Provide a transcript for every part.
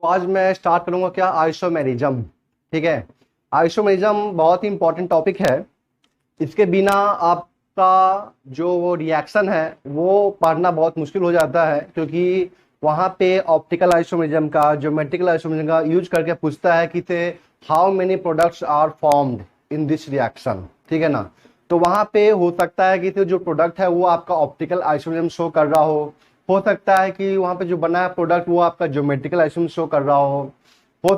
तो आज मैं स्टार्ट करूंगा क्या आइसोमेरिज्म। ठीक है। आइसोमेरिज्म बहुत ही इंपॉर्टेंट टॉपिक है। इसके बिना आपका जो वो रिएक्शन है वो पढ़ना बहुत मुश्किल हो जाता है, क्योंकि वहाँ पे ऑप्टिकल आइसोमेरिज्म का ज्योमेट्रिकल आइसोमेरिज्म का यूज करके पूछता है कि say how many products are formed in this reaction. ठीक है ना। तो वहाँ पे हो सकता है कि तो जो प्रोडक्ट है वो आपका ऑप्टिकल आइसोमेरिज्म शो कर रहा हो सकता है कि वहाँ पे जो बना है प्रोडक्ट वो आपका ज्योमेट्रिकल आइसोमेरिज्म शो कर रहा हो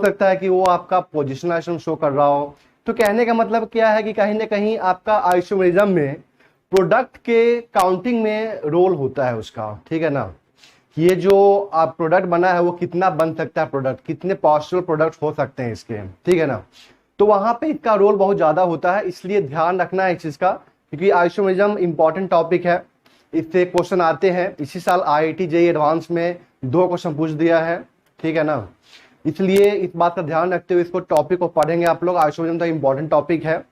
सकता है कि वो आपका पोजिशनल आइसोमेरिज्म शो कर रहा हो। तो कहने का मतलब क्या है कि कहीं ना कहीं आपका आइसोमेरिज्म में प्रोडक्ट के काउंटिंग में रोल होता है उसका। ठीक है ना। ये जो आप प्रोडक्ट बना है वो कितना बन सकता है, प्रोडक्ट कितने पॉसिबल प्रोडक्ट हो सकते हैं इसके। ठीक है ना। तो वहां पे इसका रोल बहुत ज्यादा होता है, इसलिए ध्यान रखना है इस चीज का, क्योंकि आइसोमेरिज्म इंपॉर्टेंट टॉपिक है। इससे क्वेश्चन आते हैं। इसी साल आईआईटी जेईई एडवांस में 2 क्वेश्चन पूछ दिया है। ठीक है ना। इसलिए इस बात का ध्यान रखते हुए इसको टॉपिक को पढ़ेंगे आप लोग। आइसोमेरिज्म तो इंपॉर्टेंट टॉपिक है।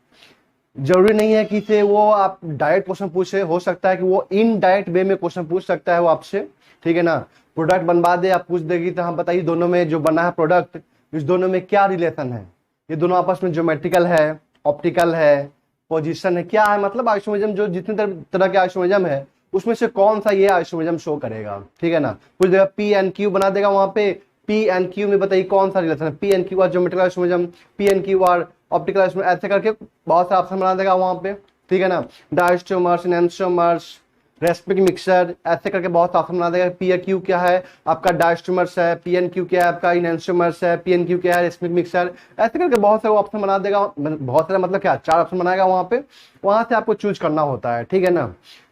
जरूरी नहीं है कि से वो आप डायरेक्ट क्वेश्चन पूछे, हो सकता है कि वो इनडायरेक्ट वे में क्वेश्चन पूछ सकता है वो आपसे। ठीक है ना। प्रोडक्ट बनवा दे, आप पूछ देगी तो हम बताइए दोनों में जो बना है प्रोडक्ट, इस दोनों में क्या रिलेशन है। ये दोनों आपस में ज्योमेट्रिकल है, ऑप्टिकल है, पोजीशन है, क्या है, मतलब आइसोमेरिज्म जो जितने तरह के आइसोमेरिज्म है उसमें से कौन सा ये आइसोमेरिज्म शो करेगा। ठीक है ना। कुछ देगा पी एन क्यू बना देगा वहां पे। पी एन क्यू में बताइए कौन सा रिलेशन है। P N Q R geometrical isomerism, P N Q R optical isomerism, ऐसे करके बहुत सारे ऑप्शन बना देगा वहां पे। ठीक है ना। डायस्टोमर्स, एनेंस्टोमर्स, रेस्पिक मिक्सर, ऐसे करके बहुत ऑप्शन बना देगा। पी एन क्यू क्या है आपका, डायस्टोमर्स है। पी एन क्यू क्या है आपका, इनेंस्टोमर्स है। पी एन क्यू क्या है, रेस्पिक मिक्सर। ऐसे करके बहुत सारे ऑप्शन बना देगा। बहुत सारे मतलब क्या, 4 ऑप्शन बनाएगा वहां पे। वहां से आपको चूज करना होता है। ठीक है ना।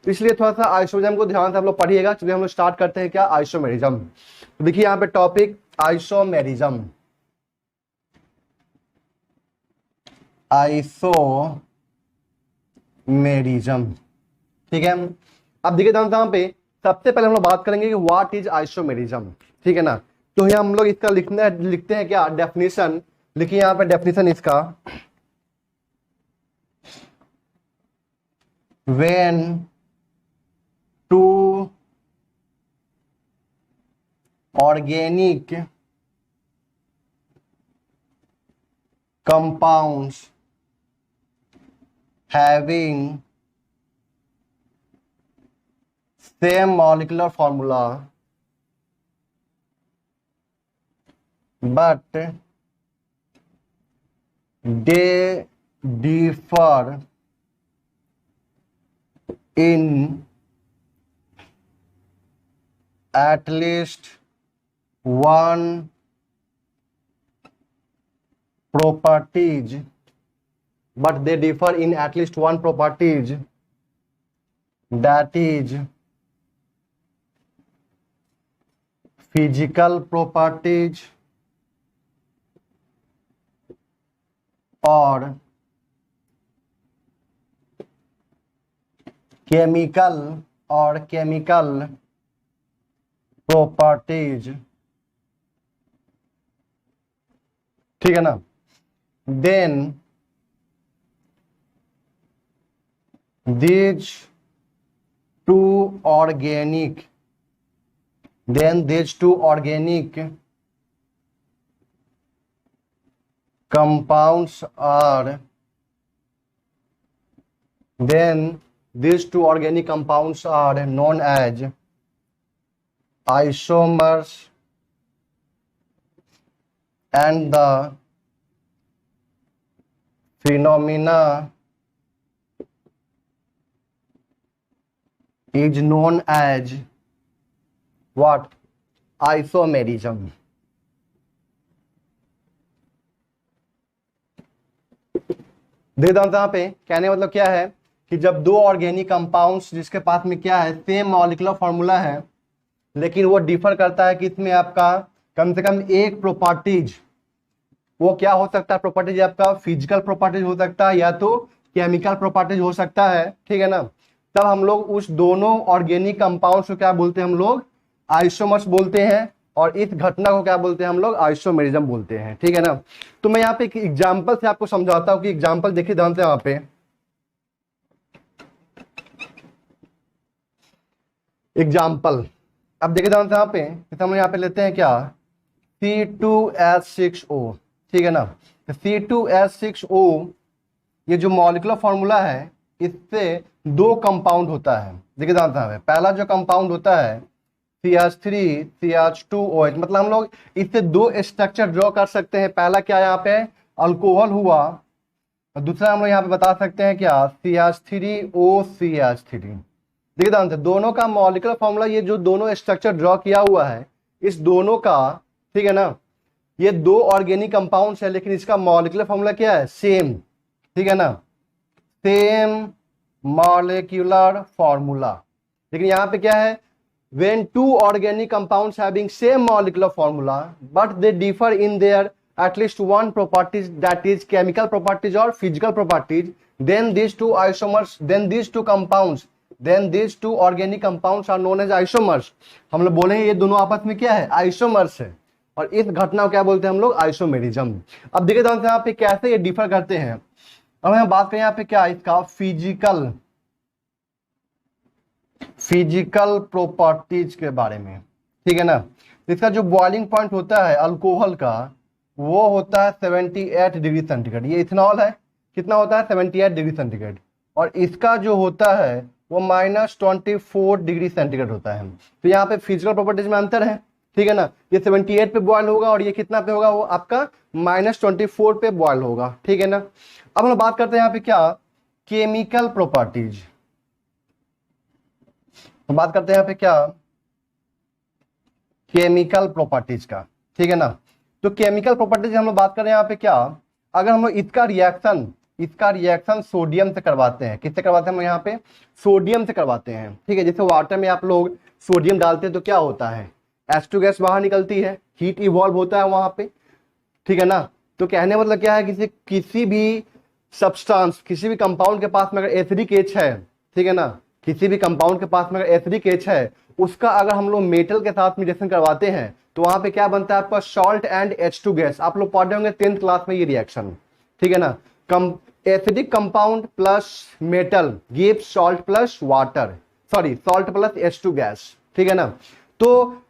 तो इसलिए थोड़ा सा आइसोमेरिज्म को ध्यान से आप लोग पढ़िएगा। चलिए हम लोग स्टार्ट करते हैं क्या, आइसोमेरिज्म। तो देखिए यहाँ पे टॉपिक आइसोमेरिज्म। आइसोमेरिज्म। ठीक है। अब देखिए यहाँ पे सबसे पहले हम लोग बात करेंगे कि व्हाट इज आइसोमेरिज्म। ठीक है ना। तो यहाँ हम लोग इसका लिखते हैं क्या, डेफिनेशन। लिखिए यहाँ पे डेफिनेशन इसका। When two organic compounds having same molecular formula but they differ in at least one properties, but they differ in at least one properties, that is physical properties or chemical properties। ठीक है ना। Then these two organic compounds are known as isomers, and the phenomena is known as what, isomerism। देख दो यहाँ पे कहने का मतलब क्या है कि जब दो ऑर्गेनिक कंपाउंड्स जिसके पास में क्या है, सेम मॉलिक्यूलर फॉर्मूला है, लेकिन वो डिफर करता है कि इसमें आपका कम से कम एक प्रॉपर्टीज, वो क्या हो सकता है, प्रॉपर्टीज आपका फिजिकल प्रॉपर्टीज हो सकता है या तो केमिकल प्रॉपर्टीज हो सकता है। ठीक है ना। तब हम लोग उस दोनों ऑर्गेनिक कंपाउंड्स को क्या बोलते हैं, हम लोग आइसोमर्स बोलते हैं, और इस घटना को क्या बोलते हैं हम लोग, आइसोमेरिज्म बोलते हैं। ठीक है ना। तो मैं यहाँ पे एक एग्जाम्पल से आपको समझाता हूँ कि एग्जाम्पल देखिए ध्यान से यहाँ पे। एग्जाम्पल अब देखिए ध्यान से यहाँ पे, जैसे हम यहाँ पे लेते हैं क्या, C2H6O, ठीक है ना। C2H6O ये जो मॉलिक्यूलर फॉर्मूला है, इससे दो कंपाउंड होता है। देखिए जानता है, पहला जो कंपाउंड होता है CH3CH2OH, मतलब हम लोग इससे दो स्ट्रक्चर ड्रॉ कर सकते हैं। पहला क्या यहाँ पे अल्कोहल हुआ, और दूसरा हम लोग यहाँ पे बता सकते हैं क्या CH3OCH3। देखिए ध्यान से, दोनों का मॉलिक्यूलर फॉर्मूला, ये जो दोनों स्ट्रक्चर ड्रॉ किया हुआ है इस दोनों का, ठीक है ना, ये दो ऑर्गेनिक कंपाउंड्स है, लेकिन इसका मॉलिक्यूलर फॉर्मूला क्या है, सेम, ठीक है ना, सेम मॉलिक्यूलर फॉर्मूला। लेकिन यहाँ पे क्या है, when two organic compounds having same molecular formula but they differ in their at least one properties, that is chemical properties or physical properties, then these two isomers, then these two compounds, then these two organic compounds are known as isomers। हम लोग बोलेंगे ये दोनों आपस में क्या है, isomers है, और इस घटना को क्या बोलते हैं हम लोग, आइसोमेरिज्म। अब देखिए दोस्तों यहाँ पे कैसे ये डिफर करते हैं। अब हम बात करें यहाँ पे क्या, इसका फिजिकल प्रॉपर्टीज के बारे में, ठीक है ना। इसका जो बॉइलिंग पॉइंट होता है अल्कोहल का, वो होता है 78 डिग्री सेंटीग्रेड। ये इथेनॉल है, कितना होता है, 78 डिग्री सेंटीग्रेड, और इसका जो होता है वो -24 डिग्री सेंटीग्रेड होता है। तो यहाँ पे फिजिकल प्रॉपर्टीज में अंतर है, ठीक है ना। ये 78 पे बॉयल होगा और ये कितना पे होगा, वो आपका -24 पे बॉयल होगा, ठीक है ना। अब हम बात करते हैं यहाँ पे क्या, केमिकल प्रॉपर्टीज। तो बात करते हैं यहाँ पे क्या, केमिकल प्रॉपर्टीज का, ठीक है ना। तो केमिकल प्रॉपर्टीज हम लोग बात कर रहे हैं यहाँ पे क्या, अगर हम लोग इसका रिएक्शन सोडियम से करवाते हैं, किससे करवाते हैं हम यहाँ पे, सोडियम से करवाते हैं, ठीक है। जैसे वाटर में आप लोग सोडियम डालते हैं तो क्या होता है, H2 गैस बाहर निकलती है, हीट इवॉल्व होता है वहां पे, ठीक है ना। तो कहने मतलब क्या है, किसी भी सब्सटेंस, किसी भी कंपाउंड के पास में अगर एसिडिक एच है, ठीक है ना, किसी भी कंपाउंड के पास में अगर एसिडिक एच है, उसका अगर हम लोग मेटल के साथ में रिएक्शन करवाते हैं तो वहां पे क्या बनता है आपका, सॉल्ट एंड H2 गैस। आप लोग पढ़े होंगे 10th क्लास में ये रिएक्शन, ठीक है ना। Acidic compound plus metal give salt plus water, sorry salt plus H2 gas, ठीक है ना। तो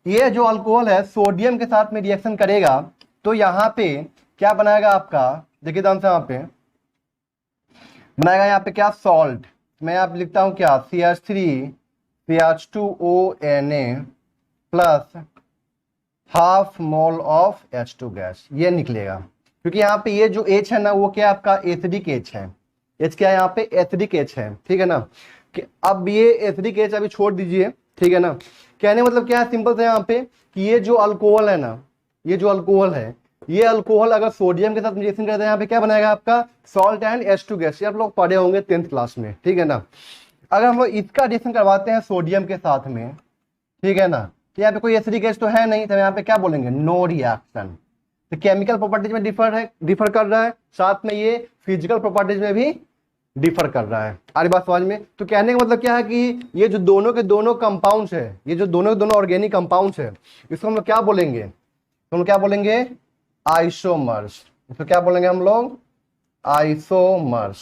ये जो अल्कोहल है सोडियम के साथ में रिएक्शन करेगा तो यहाँ पे क्या बनाएगा आपका, देखिए ध्यान से, यहाँ पे बनाएगा यहाँ पे क्या, सॉल्ट। मैं यहाँ पे लिखता हूँ क्या, CH3CH2ONA plus half mole of H2 gas, ये निकलेगा। क्योंकि यहाँ पे ये जो H है ना, वो क्या आपका एसिडिक H है। H क्या है यहाँ पे, एसिडिक H है, ठीक है ना। कि अब ये एसिडिक H अभी छोड़ दीजिए, ठीक है ना। कहने मतलब क्या है, सिंपल से यहाँ पे कि ये जो अल्कोहल है ना, ये जो अल्कोहल है, ये अल्कोहल अगर सोडियम के साथ रिएक्शन करते हैं यहाँ पे क्या बनाएगा आपका, सॉल्ट एंड H2 गैस। ये आप लोग पढ़े होंगे 10th क्लास में, ठीक है ना। अगर हम लोग इसका रिएक्शन करवाते हैं सोडियम के साथ में, ठीक है ना, तो यहाँ पे कोई एसिडिक गैस तो है नहीं, तो यहाँ पे क्या बोलेंगे, नो रिएक्शन। तो केमिकल प्रॉपर्टीज में डिफर कर रहा है, साथ में ये फिजिकल प्रॉपर्टीज में भी डिफर कर रहा है। आरी बात समझ में। तो कहने का मतलब क्या है कि ये जो दोनों के दोनों कंपाउंड्स है, ये जो दोनों के दोनों ऑर्गेनिक कंपाउंड्स है, इसको हम लोग क्या बोलेंगे, तो हम क्या बोलेंगे, आइसोमर्स। इसको क्या बोलेंगे हम लोग, आइसोमर्स,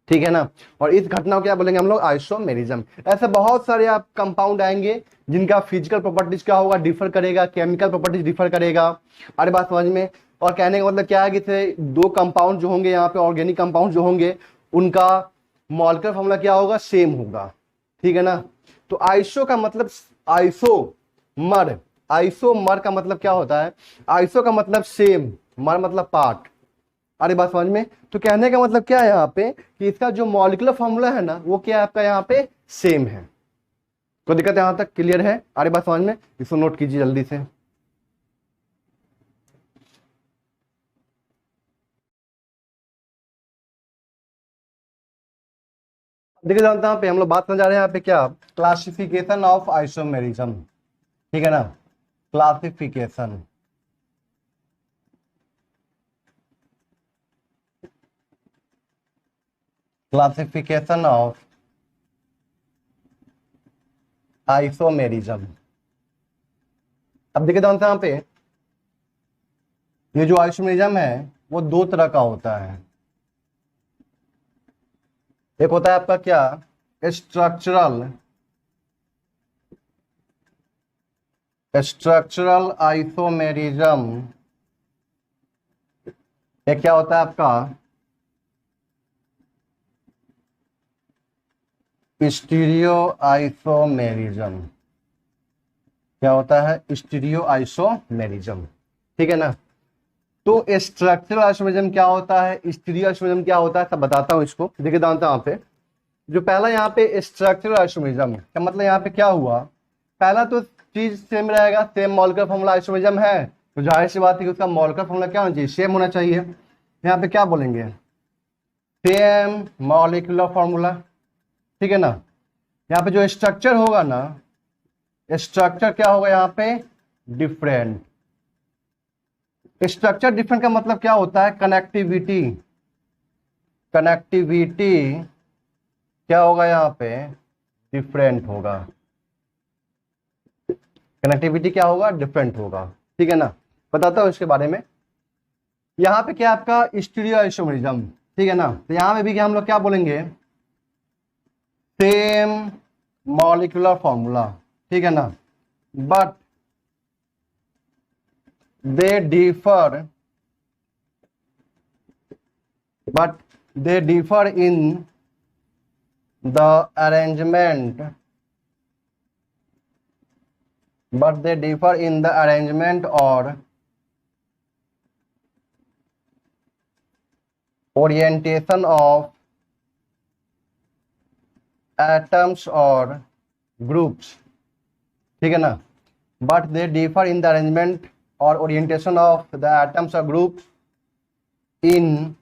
ठीक है ना। और इस घटना को क्या बोलेंगे हम लोग, आइसोमेरिज्म। ऐसे बहुत सारे आप कंपाउंड आएंगे जिनका फिजिकल प्रॉपर्टीज क्या होगा, डिफर करेगा, केमिकल प्रॉपर्टीज डिफर करेगा। अरे बात समझ में। और कहने का मतलब क्या है कि दो कंपाउंड जो होंगे यहाँ पे, ऑर्गेनिक कंपाउंड जो होंगे, उनका मॉलिक्यूलर फॉर्मूला क्या होगा, सेम होगा, ठीक है ना। तो आइसो का मतलब आइसोमर, आइसोमर का मतलब क्या होता है, आइसो का मतलब सेम, मर मतलब पार्ट। अरे बात समझ में। तो कहने का मतलब क्या है यहाँ पे कि इसका जो मॉलिक्यूलर फॉर्मूला है ना, वो क्या है आपका यहाँ पे, सेम है। कोई दिक्कत यहाँ तक क्लियर है, अरे बात समझ में। इसको नोट कीजिए जल्दी से। देखिए जानते हैं पे हम लोग बात करने जा रहे हैं यहाँ पे क्या, क्लासिफिकेशन ऑफ आइसोमेरिज्म, ठीक है ना। Classification, classification of isomerism. अब देखिए जानते हैं यहाँ पे, ये जो आइसोमेरिज्म है वो दो तरह का होता है। एक होता है आपका क्या, स्ट्रक्चरल स्ट्रक्चरल आइसोमेरिज्म ये क्या होता है आपका स्टीरियो आइसोमेरिज्म। क्या होता है स्टीरियो आइसोमेरिज्म, ठीक है ना। तो स्ट्रक्चरल आइसोमेरिज्म क्या होता है, स्टीरियो आइसोमेरिज्म क्या होता है, सब बताता हूं इसको। देखिए जानता हूं यहाँ पे जो पहला यहाँ पे स्ट्रक्चरल आइसोमेरिज्म का मतलब यहाँ पे क्या हुआ, पहला तो चीज सेम रहेगा, सेम मॉलिक्यूलर फॉर्मूला आइसोमेरिज्म है तो जाहिर सी बात है कि उसका मॉलिक्यूलर फॉर्मूला क्या होना चाहिए, सेम होना चाहिए। यहाँ पे क्या बोलेंगे, सेम मॉलिक्यूलर फॉर्मूला, ठीक है ना। यहाँ पे जो स्ट्रक्चर होगा ना, स्ट्रक्चर क्या होगा यहाँ पे डिफरेंट। स्ट्रक्चर डिफरेंट का मतलब क्या होता है, कनेक्टिविटी। कनेक्टिविटी क्या होगा यहाँ पे डिफरेंट होगा। कनेक्टिविटी क्या होगा डिफरेंट होगा, ठीक है ना। बताता हूं इसके बारे में। यहाँ पे क्या आपका स्टीरियो आइसोमेरिज्म, ठीक है ना। तो यहाँ पे भी क्या हम लोग क्या बोलेंगे, सेम मॉलिक्यूलर फॉर्मूला, ठीक है ना, but they differ in the arrangement, और orientation of atoms और groups, ठीक है ना। But they differ in the arrangement और ओरिएंटेशन ऑफ द एटम्स और groups in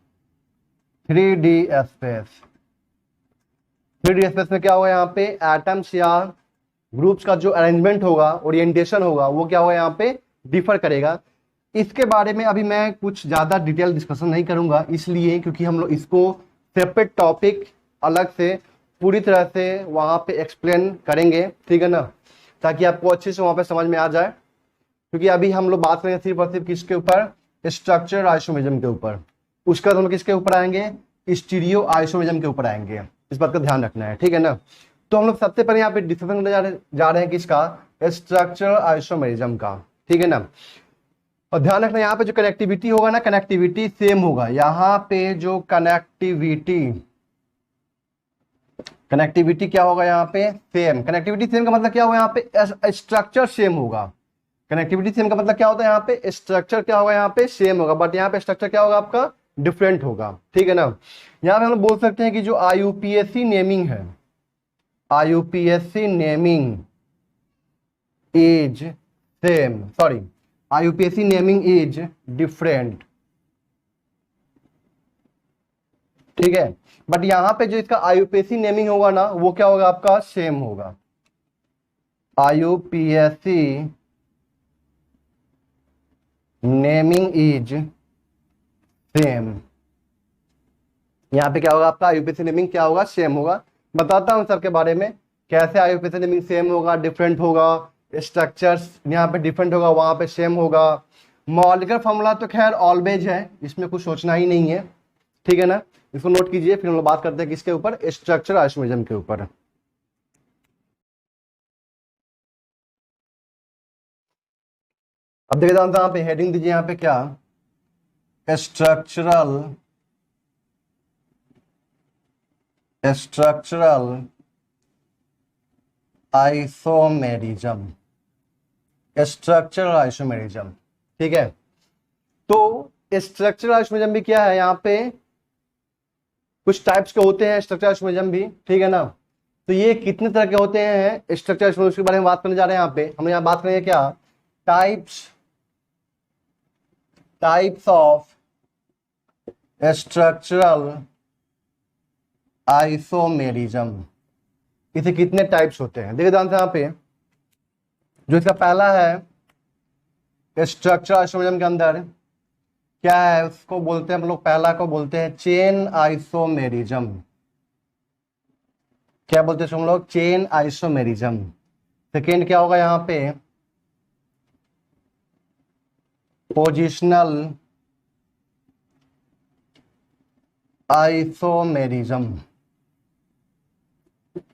3D space. 3D space में क्या होगा यहाँ पे एटम्स या ग्रुप्स का जो अरेंजमेंट होगा, ओरिएंटेशन होगा, वो क्या होगा यहाँ पे डिफर करेगा। इसके बारे में अभी मैं कुछ ज़्यादा डिटेल डिस्कशन नहीं करूंगा, इसलिए क्योंकि हम लोग इसको सेपरेट टॉपिक अलग से पूरी तरह से वहाँ पे एक्सप्लेन करेंगे, ठीक है ना, ताकि आपको अच्छे से वहाँ पे समझ में आ जाए। क्योंकि अभी हम लोग बात करेंगे सिर्फ और सिर्फ किसके ऊपर, स्ट्रक्चर आइसोमेरिज्म के ऊपर। उसके बाद हम लोग किसके ऊपर आएंगे, स्टीरियो आइसोमेरिज्म के ऊपर आएंगे। इस बात का ध्यान रखना है, ठीक है ना। तो हम लोग सबसे पहले यहाँ पे डिस्कशन करने जा रहे हैं किसका, स्ट्रक्चरल आइसोमेरिज्म का, ठीक है ना। और ध्यान रखना यहाँ पे जो कनेक्टिविटी होगा ना, कनेक्टिविटी सेम होगा। यहाँ पे जो कनेक्टिविटी क्या होगा यहाँ पे सेम। कनेक्टिविटी सेम का मतलब क्या होगा, यहाँ पे स्ट्रक्चर सेम होगा। कनेक्टिविटी सेम का मतलब क्या होता है, यहाँ पे स्ट्रक्चर क्या होगा यहाँ पे सेम होगा, बट यहाँ पे स्ट्रक्चर क्या होगा आपका डिफरेंट होगा, ठीक है ना। यहाँ पे हम बोल सकते हैं कि जो IUPAC नेमिंग है, IUPAC naming is same, sorry IUPAC naming is different, ठीक है। बट यहां पे जो इसका IUPAC नेमिंग होगा ना, वो क्या होगा आपका सेम होगा। IUPAC naming is same. यहां पे क्या होगा आपका IUPAC नेमिंग क्या होगा सेम होगा। बताता हूं सबके बारे में कैसे IUPAC नेमिंग सेम होगा डिफरेंट होगा। स्ट्रक्चर्स यहाँ पे डिफरेंट होगा, वहां पे सेम होगा। मॉलिक्यूलर फॉर्मूला तो खैर ऑलवेज है, इसमें कुछ सोचना ही नहीं है, ठीक है ना। इसको नोट कीजिए, फिर हम लोग बात करते हैं किसके ऊपर, स्ट्रक्चर आइसोमेरिज्म के ऊपर। अब देखिए जानते हैं यहाँ पे हेडिंग दीजिए, यहाँ पे क्या स्ट्रक्चरल आइसोमेरिज्म, स्ट्रक्चरल आइसोमेरिज्म, ठीक है। तो स्ट्रक्चरल आइसोमेरिज्म भी क्या है, यहाँ पे कुछ टाइप्स के होते हैं स्ट्रक्चरल आइसोमेरिज्म भी, ठीक है ना। तो ये कितने तरह के होते हैं स्ट्रक्चरल आइसोमेरिज्म के बारे में बात करने जा रहे हैं। यहाँ पे हम यहाँ बात करेंगे क्या, टाइप्स ऑफ स्ट्रक्चरल आइसोमेरिज्म। इसे कितने टाइप्स होते हैं देखिए जानते हैं यहाँ पे। जो इसका पहला है स्ट्रक्चरल आइसोमेरिज्म के अंदर क्या है, उसको बोलते हैं हम लोग, पहला को बोलते हैं चेन आइसोमेरिज्म। क्या बोलते हैं हम लोग, चेन आइसोमेरिज्म। सेकेंड क्या होगा यहाँ पे, पोजिशनल आइसोमेरिज्म,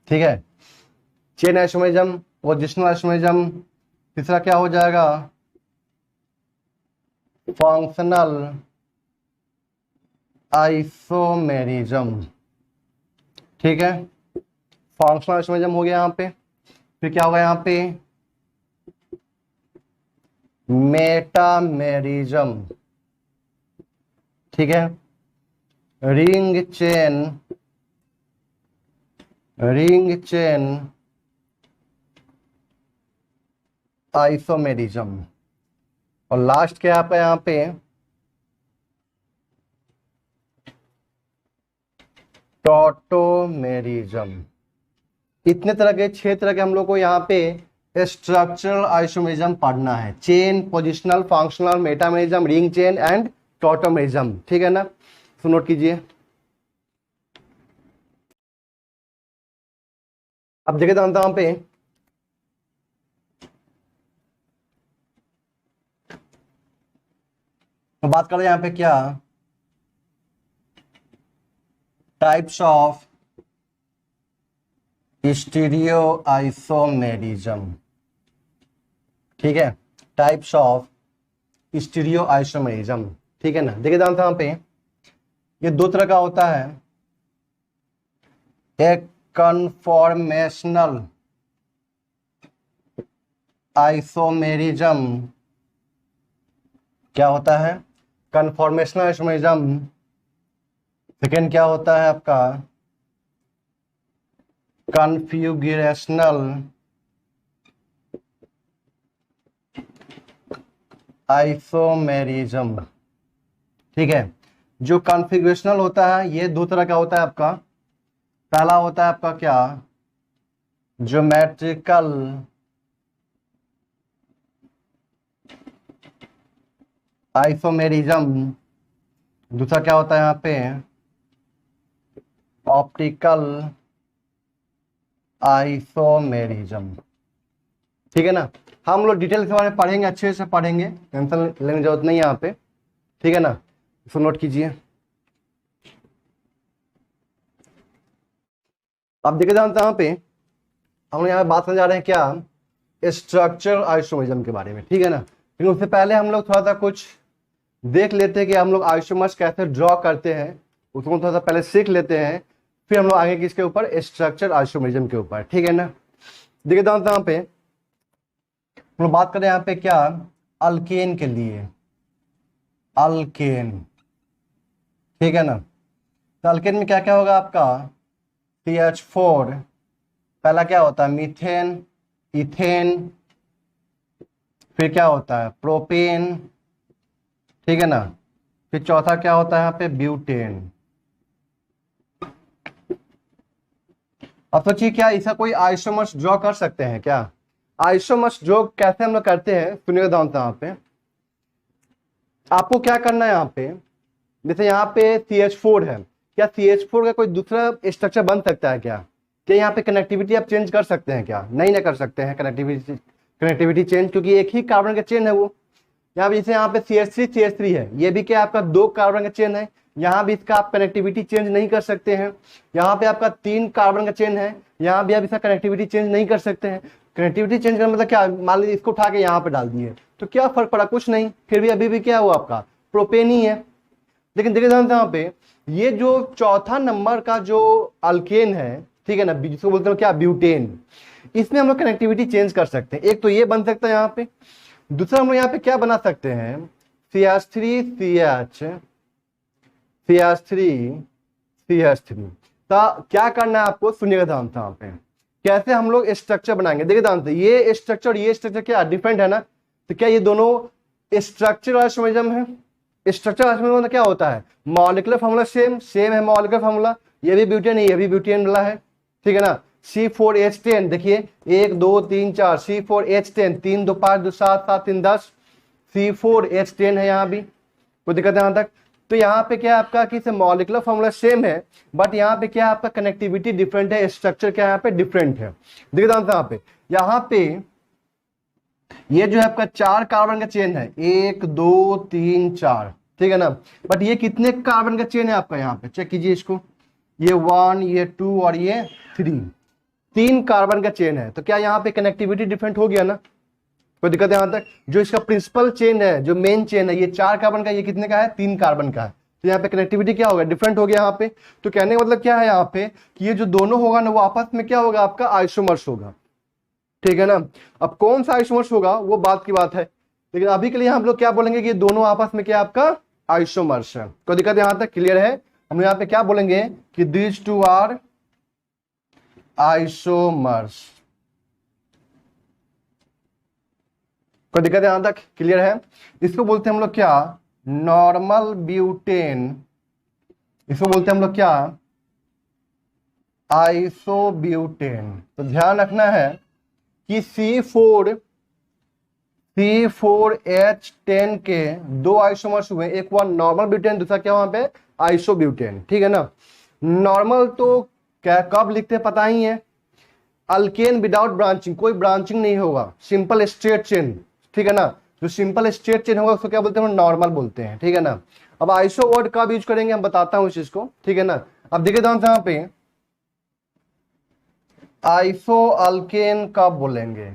ठीक है। चेन आइसोमेरिज्म, पोजिशनल आइसोमेरिज्म, तीसरा क्या हो जाएगा, फंक्शनल आइसोमेरिज्म। ठीक है, फंक्शनल आइसोमेरिज्म हो गया यहाँ पे। फिर क्या होगा यहाँ पे, मेटामेरिज्म। ठीक है, रिंग चेन आइसोमेरिज्म। और लास्ट क्या है आपका यहाँ पे, टॉटोमेरिज्म। इतने तरह के 6 तरह के हम लोग को यहाँ पे स्ट्रक्चरल आइसोमेरिज्म पढ़ना है। Chain, positional, functional, metamerism, ring chain and tautomerism. ठीक है ना, तो नोट कीजिए। अब देखिए जानता हूं पे तो बात करें यहाँ पे क्या, टाइप्स ऑफ स्टीरियो आइसोमेरिज्म। ठीक है, टाइप्स ऑफ स्टीरियो आइसोमेरिज्म। ठीक है ना, देखिए जानता हूं पे ये 2 तरह का होता है। एक कन्फॉर्मेशनल आइसोमेरिज्म। क्या होता है, कन्फॉर्मेशनल आइसोमेरिज्म। सेकेंड क्या होता है आपका, कन्फ्यूगरेशनल आइसोमेरिज्म। ठीक है, जो कॉन्फ़िगरेशनल होता है ये 2 तरह का होता है आपका। पहला होता है आपका क्या, ज्योमेट्रिकल आइसोमेरिज्म। दूसरा क्या होता है यहाँ पे, ऑप्टिकल आइसोमेरिज्म। ठीक है ना, हम लोग डिटेल के बारे में पढ़ेंगे, अच्छे से पढ़ेंगे, टेंशन लेने की जरूरत नहीं है यहाँ पे। ठीक है ना, इसको नोट कीजिए। अब देखिए जानते हैं यहाँ पे हम लोग यहाँ बात करने जा रहे हैं क्या, स्ट्रक्चरल आइसोमेरिज्म के बारे में। ठीक है ना, लेकिन उससे पहले हम लोग थोड़ा सा कुछ देख लेते हैं कि हम लोग आइसोमर्स कैसे ड्रॉ करते हैं, उसको थोड़ा सा पहले सीख लेते हैं, फिर हम लोग आगे किसके ऊपर, स्ट्रक्चर आइसोमेरिज्म के ऊपर। ठीक है ना, देखिए जानते हैं यहाँ पे हम लोग बात करें यहाँ पे क्या, अल्केन के लिए, अल्केन। ठीक है ना, तो अल्केन में क्या क्या होगा आपका, CH4, पहला क्या होता है मीथेन, इथेन, फिर क्या होता है प्रोपेन। ठीक है ना, फिर चौथा क्या होता है यहाँ पे, ब्यूटेन। अब सोचिए क्या इसका कोई आइसोमर्स ड्रॉ कर सकते हैं क्या, आइसोमर्स ड्रॉ कैसे हम लोग करते हैं सुनिएगा जानते हैं। यहाँ पे आपको क्या करना है, यहाँ पे जैसे यहाँ पे CH4 है, क्या CH4 का कोई दूसरा स्ट्रक्चर बन सकता है क्या यहाँ पे कनेक्टिविटी आप चेंज कर सकते हैं क्या, नहीं ना कर सकते हैं कनेक्टिविटी चेंज, क्योंकि एक ही कार्बन का चेन है वो। यहाँ पे जैसे यहाँ पे CH3 है, ये भी क्या आपका 2 कार्बन का चेन है, यहाँ भी इसका आप कनेक्टिविटी चेंज नहीं कर सकते हैं। यहाँ पे आपका 3 कार्बन का चेन है, यहाँ भी आप इसका कनेक्टिविटी चेंज नहीं कर सकते हैं। कनेक्टिविटी चेंज करने मतलब क्या, मान लीजिए इसको उठा के यहाँ पे डाल दिए तो क्या फर्क पड़ा, कुछ नहीं, फिर भी अभी भी क्या हुआ आपका प्रोपेन ही है। लेकिन देखिए जानते हैं यहाँ पे ये जो चौथा नंबर का जो अल्केन है, ठीक है ना, जिसको बोलते हैं क्या ब्यूटेन, इसमें हम लोग कनेक्टिविटी चेंज कर सकते हैं। एक तो ये बन सकता है यहाँ पे, दूसरा हम लोग यहाँ पे क्या बना सकते हैं, CH3 तो क्या करना है आपको सुनिएगा ध्यान से। यहाँ पे कैसे हम लोग स्ट्रक्चर बनाएंगे, देखिए ध्यान से, ये स्ट्रक्चर क्या डिफरेंट है ना, तो क्या ये दोनों स्ट्रक्चर आइसोमेरिज्म है। स्ट्रक्चर आइसोमेरिज्म मतलब क्या होता है, मॉलिक्यूलर फार्मूला सेम है, मॉलिक्यूलर फार्मूला, ये भी ब्यूटेन है, ये भी ब्यूटेन वाला है। ठीक है ना, C4H10 देखिए 1 2 3 4, C4H10 3 2 5 2 7 7 3 10, C4H10 है, यहाँ भी कोई दिक्कत है यहाँ तक। तो यहाँ पे क्या है आपका कि मॉलिक्यूलर फार्मूला सेम है, बट यहाँ पे क्या है आपका कनेक्टिविटी डिफरेंट है, स्ट्रक्चर क्या यहाँ पे डिफरेंट है। देखिए यहाँ पे ये जो है आपका 4 कार्बन का चेन है, 1 2 3 4, ठीक है ना, बट ये कितने कार्बन का चेन है आपका, यहाँ पे चेक कीजिए इसको, ये 1 ये 2 और ये 3 कार्बन का चेन है। तो क्या यहाँ पे कनेक्टिविटी डिफरेंट हो गया ना, कोई दिक्कत है यहाँ तक? जो इसका प्रिंसिपल चेन है, जो मेन चेन है, ये 4 कार्बन का, ये कितने का है? 3 कार्बन का है। तो यहाँ पे कनेक्टिविटी क्या होगा? डिफरेंट हो गया यहाँ पे। तो कहने का मतलब क्या है यहाँ पे कि ये जो दोनों होगा ना, वो आपस में क्या होगा? आपका आइसोमर्स होगा, ठीक है ना। अब कौन सा आइसोमर्स होगा वो बात की बात है, लेकिन अभी के लिए हम लोग क्या बोलेंगे कि दोनों आपस में क्या आपका? आइसोमर्स है। कोई दिक्कत यहाँ तक? क्लियर है? हम यहाँ पे क्या बोलेंगे कि दीज टू आर आइसोमर्स। कोई दिक्कत है यहाँ तक? क्लियर है? इसको बोलते हैं हम लोग क्या? Normal butane. इसको बोलते हैं हम लोग क्या? आइसोब्यूटेन। तो ध्यान रखना है कि C4H10 के 2 आइसोमर्स हुए, एक हुआ नॉर्मल ब्यूटेन, दूसरा क्या वहां पे? आइसोब्यूटेन, ठीक है ना। नॉर्मल तो क्या कब लिखते हैं पता ही है, अल्केन विदाउट ब्रांचिंग, कोई ब्रांचिंग नहीं होगा, सिंपल स्ट्रेट चेन, ठीक है ना। जो सिंपल स्ट्रेट चेन होगा उसको क्या बोलते हैं? नॉर्मल बोलते हैं, ठीक है ना। अब आइसो वर्ड कब यूज करेंगे हम बताता हूं इस चीज को, ठीक है ना। अब देखिए ध्यान से यहाँ पे आइसो अल्केन कब बोलेंगे?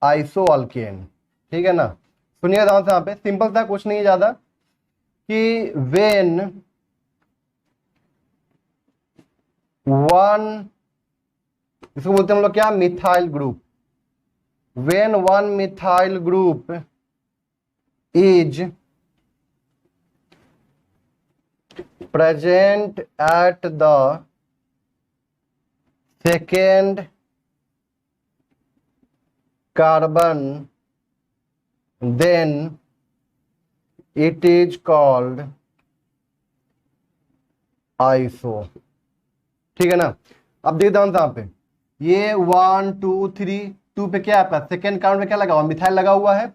आइसो अल्केन, ठीक है ना। सुनिए ध्यान से यहाँ पे, सिंपल सा कुछ नहीं ज्यादा कि वेन वन, इसको बोलते हैं हम लोग क्या? Methyl group. When one methyl group is present at the second carbon, then it is called iso, ठीक है ना। अब देखते हैं यहाँ पे ये 1 2 3 2 पे क्या आपका सेकेंड कार्बन पे क्या लगा हुआ? मिथाइल लगा हुआ है।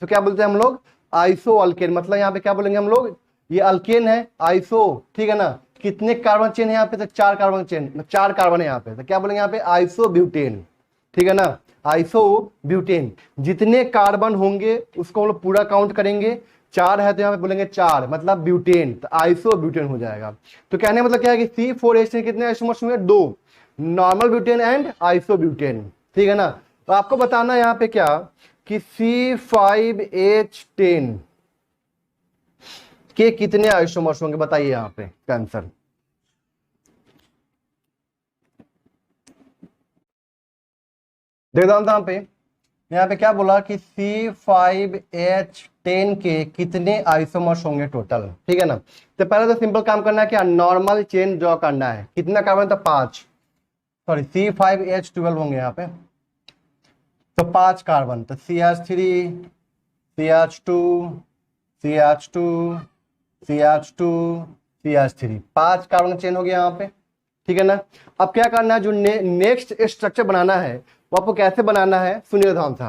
तो क्या बोलते हैं हम लोग? Iso alkane. मतलब यहाँ पे क्या बोलेंगे हम लोग? ये अल्केन है, आइसो, ठीक है ना। कितने कार्बन चेन है यहाँ पे? तो 4 कार्बन चेन, 4 कार्बन है यहाँ पे। तो क्या बोलेंगे यहाँ पे? आइसो ब्यूटेन, ठीक है ना। आइसो ब्यूटेन, जितने कार्बन होंगे उसको हम लोग पूरा काउंट करेंगे। 4 है तो यहाँ पे बोलेंगे 4, मतलब ब्यूटेन, तो आइसो ब्यूटेन हो जाएगा। तो कहने मतलब क्या है कि C4H10 कितने आइसोमर्स हुए? 2, normal butane and iso butane, ठीक है ना। तो आपको बताना यहाँ पे क्या कि C5H10 के कितने आइसोमर्स होंगे? बताइए यहाँ पे आंसर। देख दो यहाँ पे क्या बोला कि C5H10 के कितने आइसोमर्स होंगे टोटल, ठीक है ना। तो पहले तो सिंपल काम करना है, क्या? नॉर्मल चेन ड्रॉ करना है। कितना कार्बन था? 5, सॉरी C5H12 होंगे यहाँ पे, तो 5 कार्बन, तो CH3 CH2 CH2 CH2 CH3, 5 carbon chain हो गया यहाँ पे, ठीक है ना। अब क्या करना है? जो नेक्स्ट स्ट्रक्चर बनाना है वो आपको कैसे बनाना है? सुनिए ध्यान से।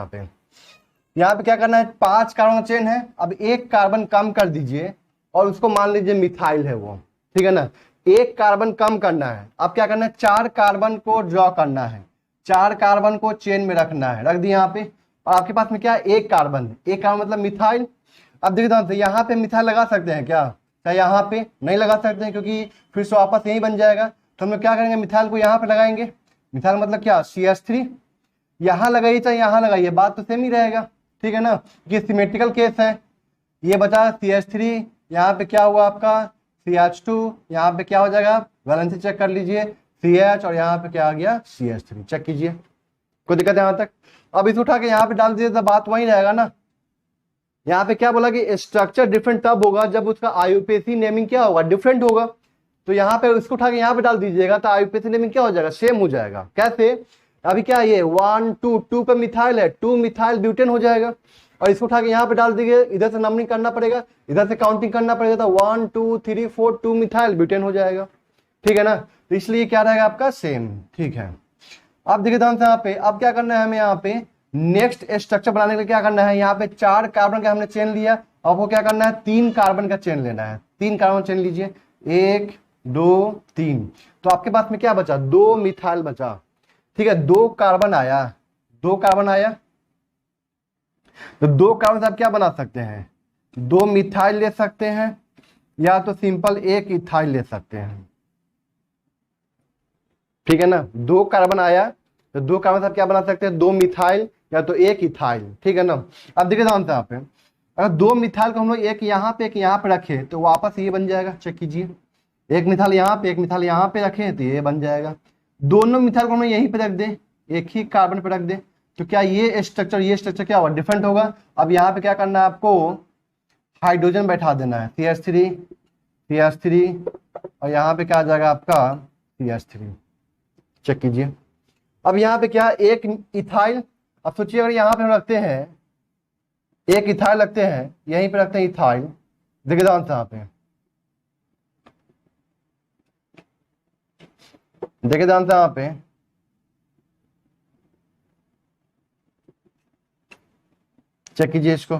यहाँ पे क्या करना है? 5 कार्बन चेन है, अब 1 कार्बन कम कर दीजिए और उसको मान लीजिए मिथाइल है वो, ठीक है ना। 1 कार्बन कम करना है। अब क्या करना है? 4 कार्बन को ड्रॉ करना है, 4 कार्बन को चेन में रखना है, रख दिए यहाँ पे। और आपके पास में क्या है? 1 कार्बन, 1 कार्बन मतलब मिथाइल। अब देखिए यहाँ पे मिथाइल लगा सकते हैं क्या? क्या यहाँ पे नहीं लगा सकते हैं, क्योंकि फिर से वापस यही बन जाएगा। तो हम लोग क्या करेंगे? मिथाइल को यहाँ पे लगाएंगे। मिथाइल मतलब क्या? CH3 यहाँ लगाइए चाहे यहाँ लगाइए, बात तो सेम ही रहेगा, ठीक है ना। ये सिमेट्रिकल केस है। ये बचा CH3, यहाँ पे क्या हुआ आपका? CH2, यहाँ पे क्या हो जाएगा? वैलेंसी चेक कर लीजिए, CH, और यहाँ पे क्या आ गया? CH3, चेक कीजिए। कोई दिक्कत है यहाँ तक? अब इसे उठा के यहाँ पे डाल दीजिए तो बात वही रहेगा ना। यहाँ पे क्या बोला कि स्ट्रक्चर डिफरेंट तब होगा जब उसका आईयूपीएसी नेमिंग क्या होगा? डिफरेंट होगा। तो यहाँ पे इसको उठा के यहाँ पे डाल दीजिएगा तो आईयूपीएसी नेमिंग क्या हो जाएगा? सेम हो जाएगा। कैसे? अभी क्या ये 1 2 2 पे मिथाइल है, 2 मिथाइल ब्यूटेन हो जाएगा। और इसको उठा के यहाँ पे डाल दीजिए, इधर से नंबरिंग करना पड़ेगा, इधर से काउंटिंग करना पड़ेगा, तो 1 2 3 4 2 मिथाइल ब्यूटेन हो जाएगा, ठीक है ना। तो इसलिए क्या रहेगा आपका? सेम, ठीक है। अब देखिए ध्यान से यहाँ पे, अब क्या करना है हमें? यहाँ पे नेक्स्ट स्ट्रक्चर बनाने के लिए क्या करना है? यहाँ पे 4 कार्बन का हमने चेन लिया, अब वो क्या करना है? 3 कार्बन का चेन लेना है। 3 कार्बन चेन लीजिए, 1 2 3। तो आपके पास में क्या बचा? 2 मिथाइल बचा, ठीक है। 2 कार्बन आया, 2 कार्बन आया, तो 2 कार्बन से आप क्या बना सकते हैं? 2 मिथाइल ले सकते हैं, या तो सिंपल 1 इथाइल ले सकते हैं, ठीक है ना। 2 कार्बन आया तो दो कार्बन से आप क्या बना सकते हैं, दो मिथाइल या तो एक इथाइल, ठीक है ना। अब देखिए ध्यान से यहाँ पे, अगर दो मिथाइल को हम लोग एक यहाँ पे एक यहाँ पे रखे तो वापस ये बन जाएगा, चेक कीजिए, एक मिथाइल यहाँ पे एक मिथाइल यहाँ पे रखे तो ये बन जाएगा। दोनों मिथाइल को हम लोग यहीं पे रख दे, एक ही कार्बन पे रख दे, तो क्या ये स्ट्रक्चर क्या होगा, डिफरेंट होगा। अब यहाँ पे क्या करना है आपको, हाइड्रोजन बैठा देना है, CH3 और यहाँ पे क्या आ जाएगा आपका CH3, चेक कीजिए। अब यहाँ पे क्या, एक इथाइल, अब सोचिए अगर यहाँ पे हम रखते हैं एक इथाइल रखते हैं, यहीं पे रखते हैं इथाइल, देखिए ध्यान से यहाँ पे, देखिए ध्यान से यहाँ पे, चेक कीजिए इसको,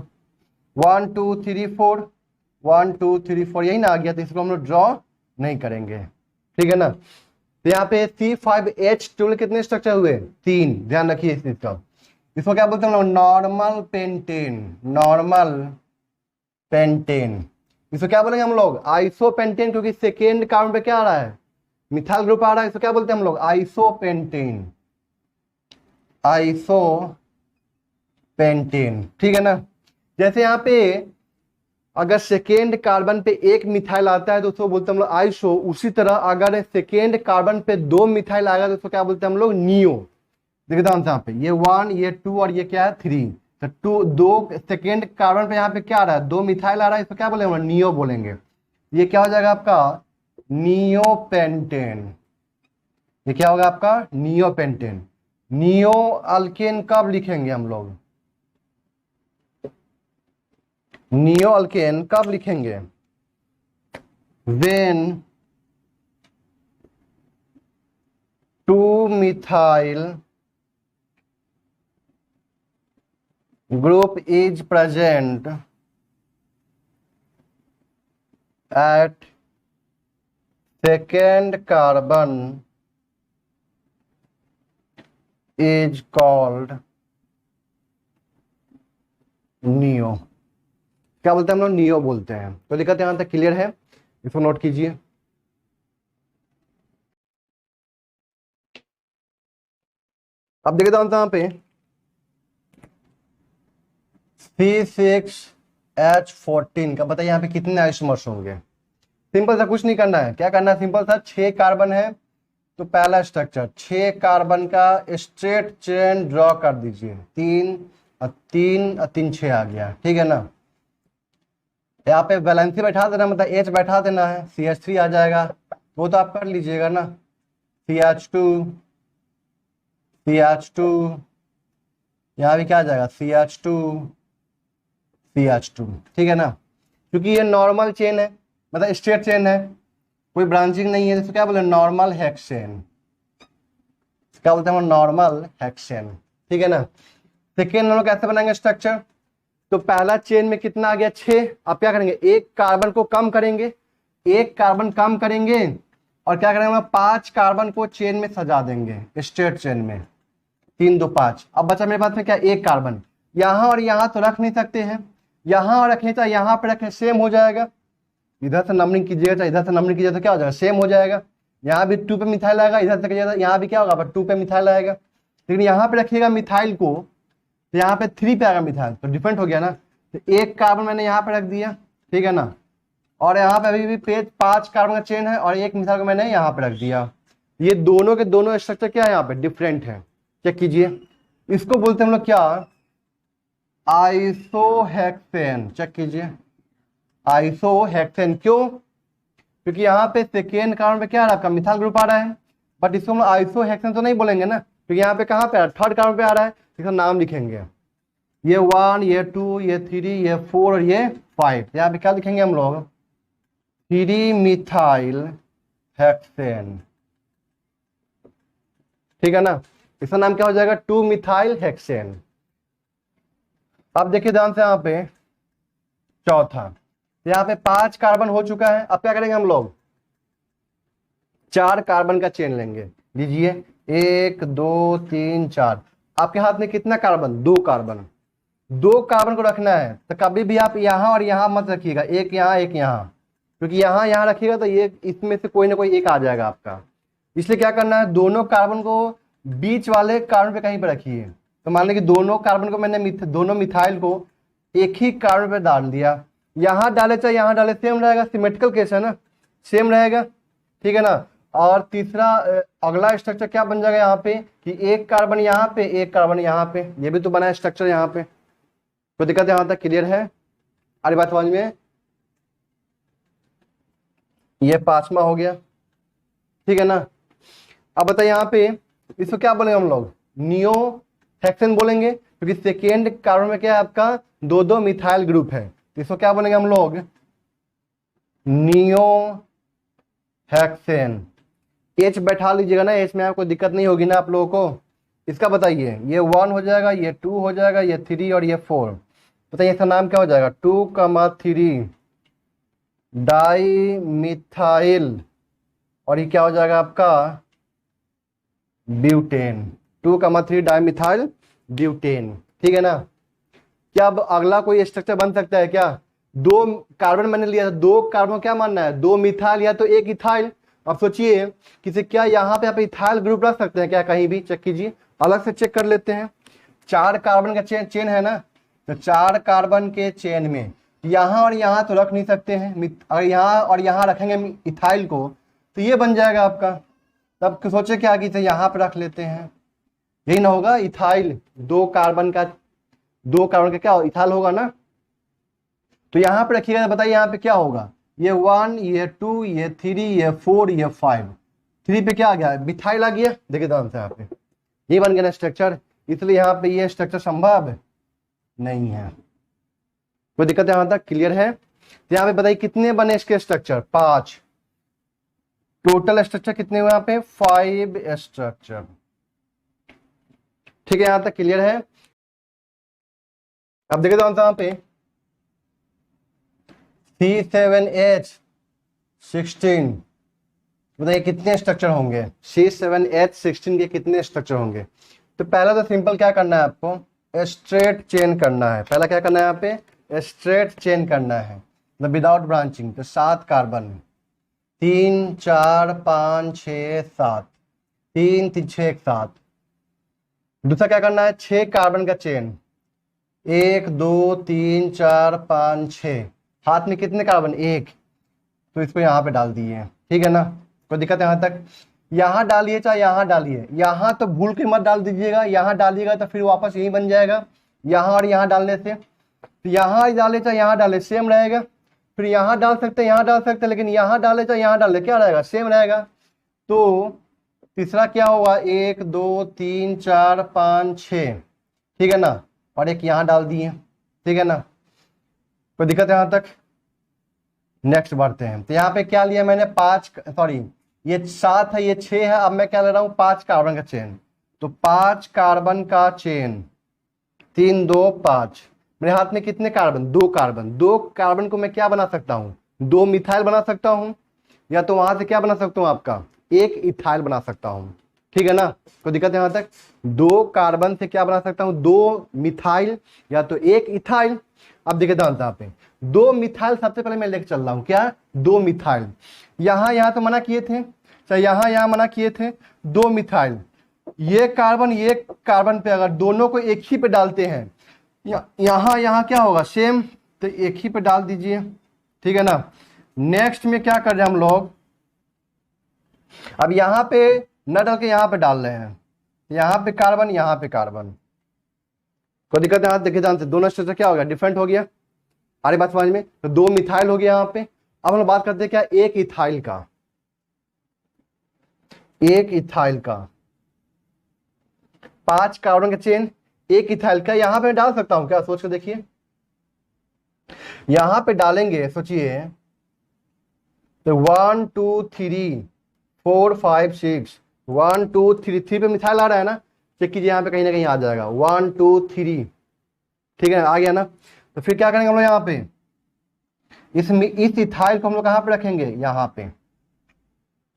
1 2 3 4 1 2 3 4 यही ना आ गया, तो इसको हम लोग ड्रॉ नहीं करेंगे, ठीक है ना। तो यहाँ पे C5H12 कितने स्ट्रक्चर हुए, 3, ध्यान रखिए इस चीज का। इसको क्या बोलते हैं हम लोग, नॉर्मल पेंटेन। इसको क्या बोलेंगे हम लोग, आइसोपेंटेन, क्योंकि सेकेंड कार्बन पे क्या आ रहा है, मिथाइल ग्रुप आ रहा है, इसको क्या बोलते हैं हम लोग, आइसोपेंटेन, ठीक है ना। जैसे यहाँ पे अगर सेकेंड कार्बन पे एक मिथाइल आता है तो उसको बोलते हैं हम लोग आइसो, उसी तरह अगर सेकेंड कार्बन पे दो मिथाइल आएगा तो उसको क्या बोलते हैं हम लोग, नियो। देखिए यहाँ पे ये 1 ये 2 और ये क्या है 3, तो दो सेकेंड कार्बन पे यहाँ पे क्या आ रहा है, दो मिथाइल आ रहा है, इसको क्या बोलेंगे, नियो बोलेंगे। ये क्या हो जाएगा आपका नियोपेंटेन, ये क्या होगा आपका नियोपेंटेन। नियो अल्केन कब लिखेंगे हम लोग, नियो अल्केन कब लिखेंगे, when 2 methyl group is present at second carbon is called neo. क्या बोलते हैं हम लोग, नियो बोलते हैं। तो दिक्कत यहां तक क्लियर है, इसको नोट कीजिए। अब देखिए यहाँ पे C6H14 का बताइए यहाँ पे कितने आइसोमर्स होंगे। सिंपल सा कुछ नहीं करना है, क्या करना है, सिंपल सा 6 कार्बन है तो पहला स्ट्रक्चर 6 कार्बन का स्ट्रेट चेन ड्रॉ कर दीजिए, 3 और 3 और 3 6 आ गया, ठीक है ना। यहाँ पे वैलेंसी बैठा देना, मतलब H बैठा देना है, CH3 आ जाएगा, वो तो आप कर लीजिएगा ना, CH2 यहाँ भी क्या आ जाएगा CH2, ठीक है ना। क्योंकि ये नॉर्मल चेन है, मतलब स्ट्रेट चेन है, कोई ब्रांचिंग नहीं है, तो क्या बोले नॉर्मल हेक्सेन, क्या बोलते हैं नॉर्मल हेक्सेन, ठीक है ना। सेकेंड हम लोग कैसे बनाएंगे स्ट्रक्चर, तो पहला चेन में कितना आ गया 6, अब क्या करेंगे एक कार्बन को कम करेंगे, एक कार्बन कम करेंगे और क्या करेंगे 5 कार्बन को चेन में सजा देंगे स्ट्रेट चेन में, 3 2 5। अब बचा मेरे पास में क्या, एक कार्बन, यहाँ और यहाँ तो रख नहीं सकते हैं, यहाँ और रखें चाहे यहाँ पे रखें सेम हो जाएगा, इधर से नंबरिंग कीजिएगा चाहे इधर से नंबरिंग कीजिएगा तो क्या हो जाएगा, सेम हो जाएगा। यहाँ भी 2 पे मिथाइल आएगा, इधर से कीजिएगा यहाँ भी क्या होगा 2 पे मिथाइल आएगा, लेकिन यहाँ पे रखिएगा मिथाइल को तो यहाँ पे 3 पे आएगा मिथाइल, तो डिफरेंट हो गया ना। तो एक कार्बन मैंने यहाँ पे रख दिया, ठीक है ना, और यहाँ पे अभी भी 5 कार्बन का चेन है और एक मिथाइल को मैंने यहाँ पे रख दिया। ये दोनों के दोनों स्ट्रक्चर क्या है यहाँ पे डिफरेंट है, चेक कीजिए। इसको बोलते हैं हम लोग क्या, आइसोहेक्सेन, चेक कीजिए आइसोहेक्सेन। क्यों, क्योंकि यहाँ पे सेकेंड कार्बन पे क्या आ रहा है आपका मिथाइल ग्रुप आ रहा है, बट इसको हम आइसोहेक्सेन तो नहीं बोलेंगे ना, क्योंकि यहाँ पे कहाँ पे आ रहा है, थर्ड कार्बन पे आ रहा है, इसका नाम लिखेंगे, ये 1 ये 2 ये 3 ये 4 और ये 5, यहाँ पे क्या लिखेंगे हम लोग 3 मिथाइल हेक्सेन, ठीक है ना। इसका नाम क्या हो जाएगा 2 मिथाइल हेक्सेन। अब देखिए ध्यान से यहाँ पे चौथा, यहाँ पे 5 कार्बन हो चुका है, अब क्या करेंगे हम लोग 4 कार्बन का चेन लेंगे, लीजिए 1 2 3 4। आपके हाथ में कितना कार्बन, 2 कार्बन, 2 कार्बन को रखना है, तो कभी भी आप यहाँ और यहाँ मत रखिएगा, एक यहाँ एक यहाँ, क्योंकि यहाँ रखिएगा तो ये इसमें से कोई ना कोई एक आ जाएगा आपका। इसलिए क्या करना है, दोनों कार्बन को बीच वाले कार्बन पे कहीं पे रखिए। तो मान लें कि दोनों कार्बन को मैंने दोनों मिथाइल को एक ही कार्बन पे डाल दिया, यहाँ डाले चाहे यहाँ डाले सेम रहेगा, सिमेट्रिकल केस है ना, सेम रहेगा, ठीक है ना। और तीसरा अगला स्ट्रक्चर क्या बन जाएगा यहाँ पे कि एक कार्बन यहाँ पे, एक कार्बन यहाँ पे, ये भी तो बना है स्ट्रक्चर यहाँ पे। कोई दिक्कत यहाँ तक क्लियर है? अरे बात समझ में? ये पांचवा हो गया, ठीक है ना। अब बताइए यहाँ पे इसको क्या बोलेंगे हम लोग? नियो हेक्सेन बोलेंगे, क्योंकि सेकेंड कार्बन में क्या है आपका, दो दो मिथाइल ग्रुप है, तो इसको क्या बोलेंगे हम लोग? Neo hexane. एच बैठा लीजिएगा ना, एच में आपको दिक्कत नहीं होगी ना आप लोगों को। इसका बताइए, ये 1 हो जाएगा, ये 2 हो जाएगा, ये 3 और ये 4। बताइए इसका नाम क्या हो जाएगा? 2,3 डाई मिथाइल, और ये क्या हो जाएगा आपका? ब्यूटेन। 2,3 डाई मिथाइल ब्यूटेन, ठीक है ना। क्या अब अगला कोई स्ट्रक्चर बन सकता है क्या? दो कार्बन मैंने लिया था, दो कार्बन क्या मानना है? दो मिथाइल या तो एक इथाइल। अब सोचिए किसी क्या यहाँ पे आप इथाइल ग्रुप रख सकते हैं क्या? कहीं भी चेक कीजिए, अलग से चेक कर लेते हैं। 4 कार्बन का चेन है ना, तो 4 कार्बन के चेन में यहाँ और यहाँ तो रख नहीं सकते हैं, अगर यहाँ और यहाँ रखेंगे इथाइल को तो ये बन जाएगा आपका। तब सोचे क्या कि यहाँ पे रख लेते हैं, यही ना होगा इथाइल। दो कार्बन का क्या इथाइल होगा ना, तो यहाँ पे रखिएगा। बताइए यहाँ पे क्या होगा? ये 1, ये 2, ये 3, ये 4, ये 5। 3 पे क्या आ गया? मिथाइल आ गया। देखिए ध्यान से यहाँ पे ये बन गया ना स्ट्रक्चर, इसलिए यहाँ पे ये स्ट्रक्चर संभव नहीं है। कोई दिक्कत यहाँ तक क्लियर है? तो यहाँ पे बताइए कितने बने इसके स्ट्रक्चर? 5। टोटल स्ट्रक्चर कितने हुए यहाँ पे? 5 स्ट्रक्चर, ठीक है। यहाँ तक क्लियर है? अब देखिए यहाँ पे C7H16, बताइए कितने स्ट्रक्चर होंगे? C7H16 के कितने स्ट्रक्चर होंगे? तो पहला तो सिंपल क्या करना है आपको? स्ट्रेट चेन करना है। पहला क्या करना है यहाँ पे? स्ट्रेट चेन करना है, मतलब विदाउट ब्रांचिंग। तो 7 कार्बन, 3 4 5 6 7, 3 3 6 7। दूसरा क्या करना है? 6 कार्बन का चेन, 1 2 3 4 5 6। हाथ में कितने कार्बन? 1, तो इसको यहाँ पे डाल दिए, ठीक है ना। कोई दिक्कत है यहाँ तक? यहाँ डालिए चाहे यहाँ डालिए, यहाँ तो भूल के मत डाल दीजिएगा, यहाँ डालिएगा तो फिर वापस यही बन जाएगा यहाँ और यहाँ डालने से। तो यहाँ डाले चाहे यहाँ डाले सेम रहेगा, फिर यहाँ डाल सकते हैं, यहाँ डाल सकते हैं, लेकिन यहाँ डाले चाहे यहाँ डाले क्या रहेगा? सेम रहेगा। तो तीसरा क्या होगा? 1 2 3 4 5 6, ठीक है ना, और एक यहाँ डाल दिए, ठीक है ना। कोई दिक्कत है यहाँ तक? नेक्स्ट बढ़ते हैं। तो यहाँ पे क्या लिया मैंने? 5, सॉरी ये 7 है, ये 6 है। अब मैं क्या ले रहा हूँ? 5 कार्बन का चेन। तो 5 कार्बन का चेन, 3 2 5। मेरे हाथ में कितने कार्बन? 2 कार्बन। 2 कार्बन को मैं क्या बना सकता हूँ? 2 मिथाइल बना सकता हूँ, या तो वहां से क्या बना सकता हूँ आपका? 1 इथाइल बना सकता हूँ, ठीक है ना। कोई दिक्कत है यहाँ तक? 2 कार्बन से क्या बना सकता हूँ? 2 मिथाइल या तो 1 इथाइल। अब देखिए यहाँ पे 2 मिथाइल सबसे पहले मैं लेके चल रहा हूँ, क्या? 2 मिथाइल। यहाँ तो मना किए थे, चाहे यहाँ मना किए थे। 2 मिथाइल, ये कार्बन पे अगर दोनों को एक ही पे डालते हैं, यहाँ क्या होगा? सेम, तो एक ही पे डाल दीजिए, ठीक है ना। नेक्स्ट में क्या कर रहे हैं हम लोग? अब यहाँ पे न डाल के यहाँ पे डाल रहे हैं, यहाँ पे कार्बन, यहाँ पे कार्बन। कोई दिक्कत है? यहाँ देखिए ध्यान से, दोनों स्ट्रक्चर क्या हो गया? डिफरेंट हो गया। अरे बात समझ में? तो 2 मिथाइल हो गया यहाँ पे। अब हम बात करते हैं क्या? 1 इथाइल का, 1 इथाइल का, 5 कार्बन का चेन, 1 इथाइल का। यहाँ पे डाल सकता हूं क्या? सोच कर देखिए, यहाँ पे डालेंगे, सोचिए तो 1 2 3 4 5 6, 1 2 3 3 पे मिथाइल आ रहा है ना, चेक कीजिए यहाँ पे कहीं ना कहीं आ जाएगा 1 2 3, ठीक है, आ गया ना। तो फिर क्या करेंगे हम लोग? यहाँ पे इस इथाइल को हम लोग कहाँ पे रखेंगे? यहाँ पे।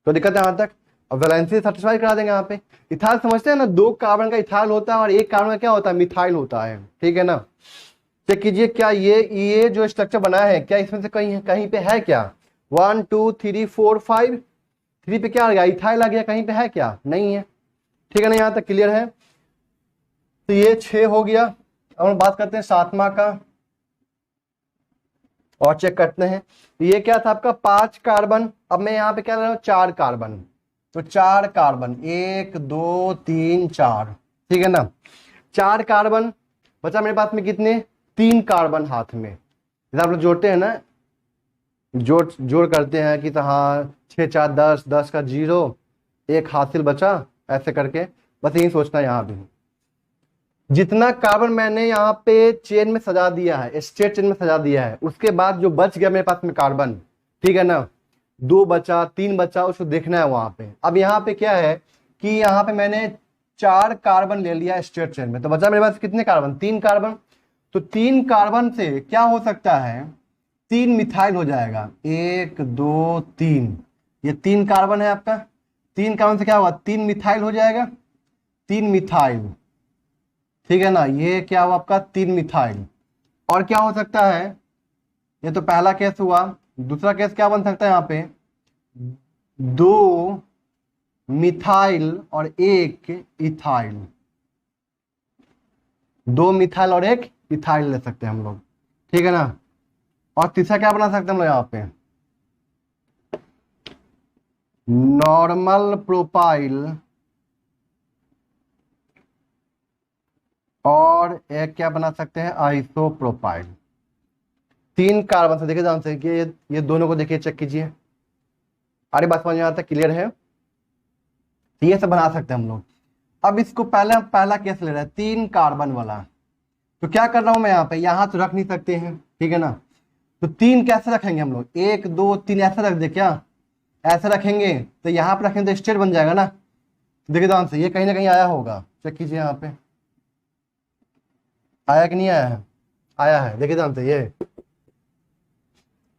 तो दिक्कत है यहाँ तक? अब वैलेंसी सेटिस्फाई करा देंगे यहाँ पे। इथाइल समझते हैं ना, 2 कार्बन का इथाइल होता है और 1 कार्बन का क्या होता है? मिथाइल होता है, ठीक है ना। चेक कीजिए क्या ये जो स्ट्रक्चर बना है, क्या इसमें से कहीं पे है क्या? 1 2 3 4 5, 3 पे क्या आ गया? इथाइल आ गया, कहीं पे है क्या? नहीं है। ठीक है ना, यहाँ तक क्लियर है। तो ये 6 हो गया। अब हम बात करते हैं 7वां का और चेक करते हैं। ये क्या था आपका 5 कार्बन, अब मैं यहाँ पे क्या ले रहा हूँ 4 कार्बन, तो 4 कार्बन 1 2 3 4, ठीक है ना। 4 कार्बन बचा मेरे पास में कितने, 3 कार्बन हाथ में। जैसे आप लोग जोड़ते हैं ना, जोड़ करते हैं कि तो हाँ 6 4 10, 10 का 0, 1 हासिल बचा, ऐसे करके बस यही सोचना है। यहाँ भी जितना कार्बन मैंने यहाँ पे चेन में सजा दिया है, स्ट्रेट चेन में सजा दिया है, उसके बाद जो बच गया मेरे पास में कार्बन, ठीक है ना, 2 बचा 3 बचा, उसको देखना है वहां पे। अब यहाँ पे क्या है कि यहाँ पे मैंने 4 कार्बन ले लिया स्ट्रेट चेन में, तो बचा मेरे पास कितने कार्बन, 3 कार्बन। तो 3 कार्बन से क्या हो सकता है, 3 मिथाइल हो जाएगा, 1 2 3, ये 3 कार्बन है आपका। 3 कार्बन से क्या होगा, 3 मिथाइल हो जाएगा, 3 मिथाइल, ठीक है ना। ये क्या हुआ आपका 3 मिथाइल। और क्या हो सकता है, ये तो पहला केस हुआ, दूसरा केस क्या बन सकता है यहाँ पे, 2 मिथाइल और 1 इथाइल, 2 मिथाइल और 1 इथाइल ले सकते हैं हम लोग, ठीक है ना। और तीसरा क्या बना सकते हैं हम लोग यहाँ पे, नॉर्मल प्रोपाइल और एक क्या बना सकते हैं, आइसोप्रोपाइल। 3 कार्बन से देखिए ध्यान से कि ये दोनों को देखिए, चेक कीजिए। अरे बात समझ में आता है, क्लियर है। ये सब बना सकते हैं हम लोग। अब इसको पहला केस ले रहे हैं 3 कार्बन वाला, तो क्या कर रहा हूं मैं यहाँ पे, यहां तो रख नहीं सकते हैं, ठीक है ना। तो 3 कैसे रखेंगे हम लोग, 1 2 3 ऐसे रख दे क्या, ऐसे रखेंगे तो यहाँ पे रखेंगे तो स्ट्रेट बन जाएगा ना। देखिए ध्यान से, ये कहीं ना कहीं आया होगा, चेक कीजिए यहाँ पे आया कि नहीं आया है, आया है, देखिए ध्यान से ये,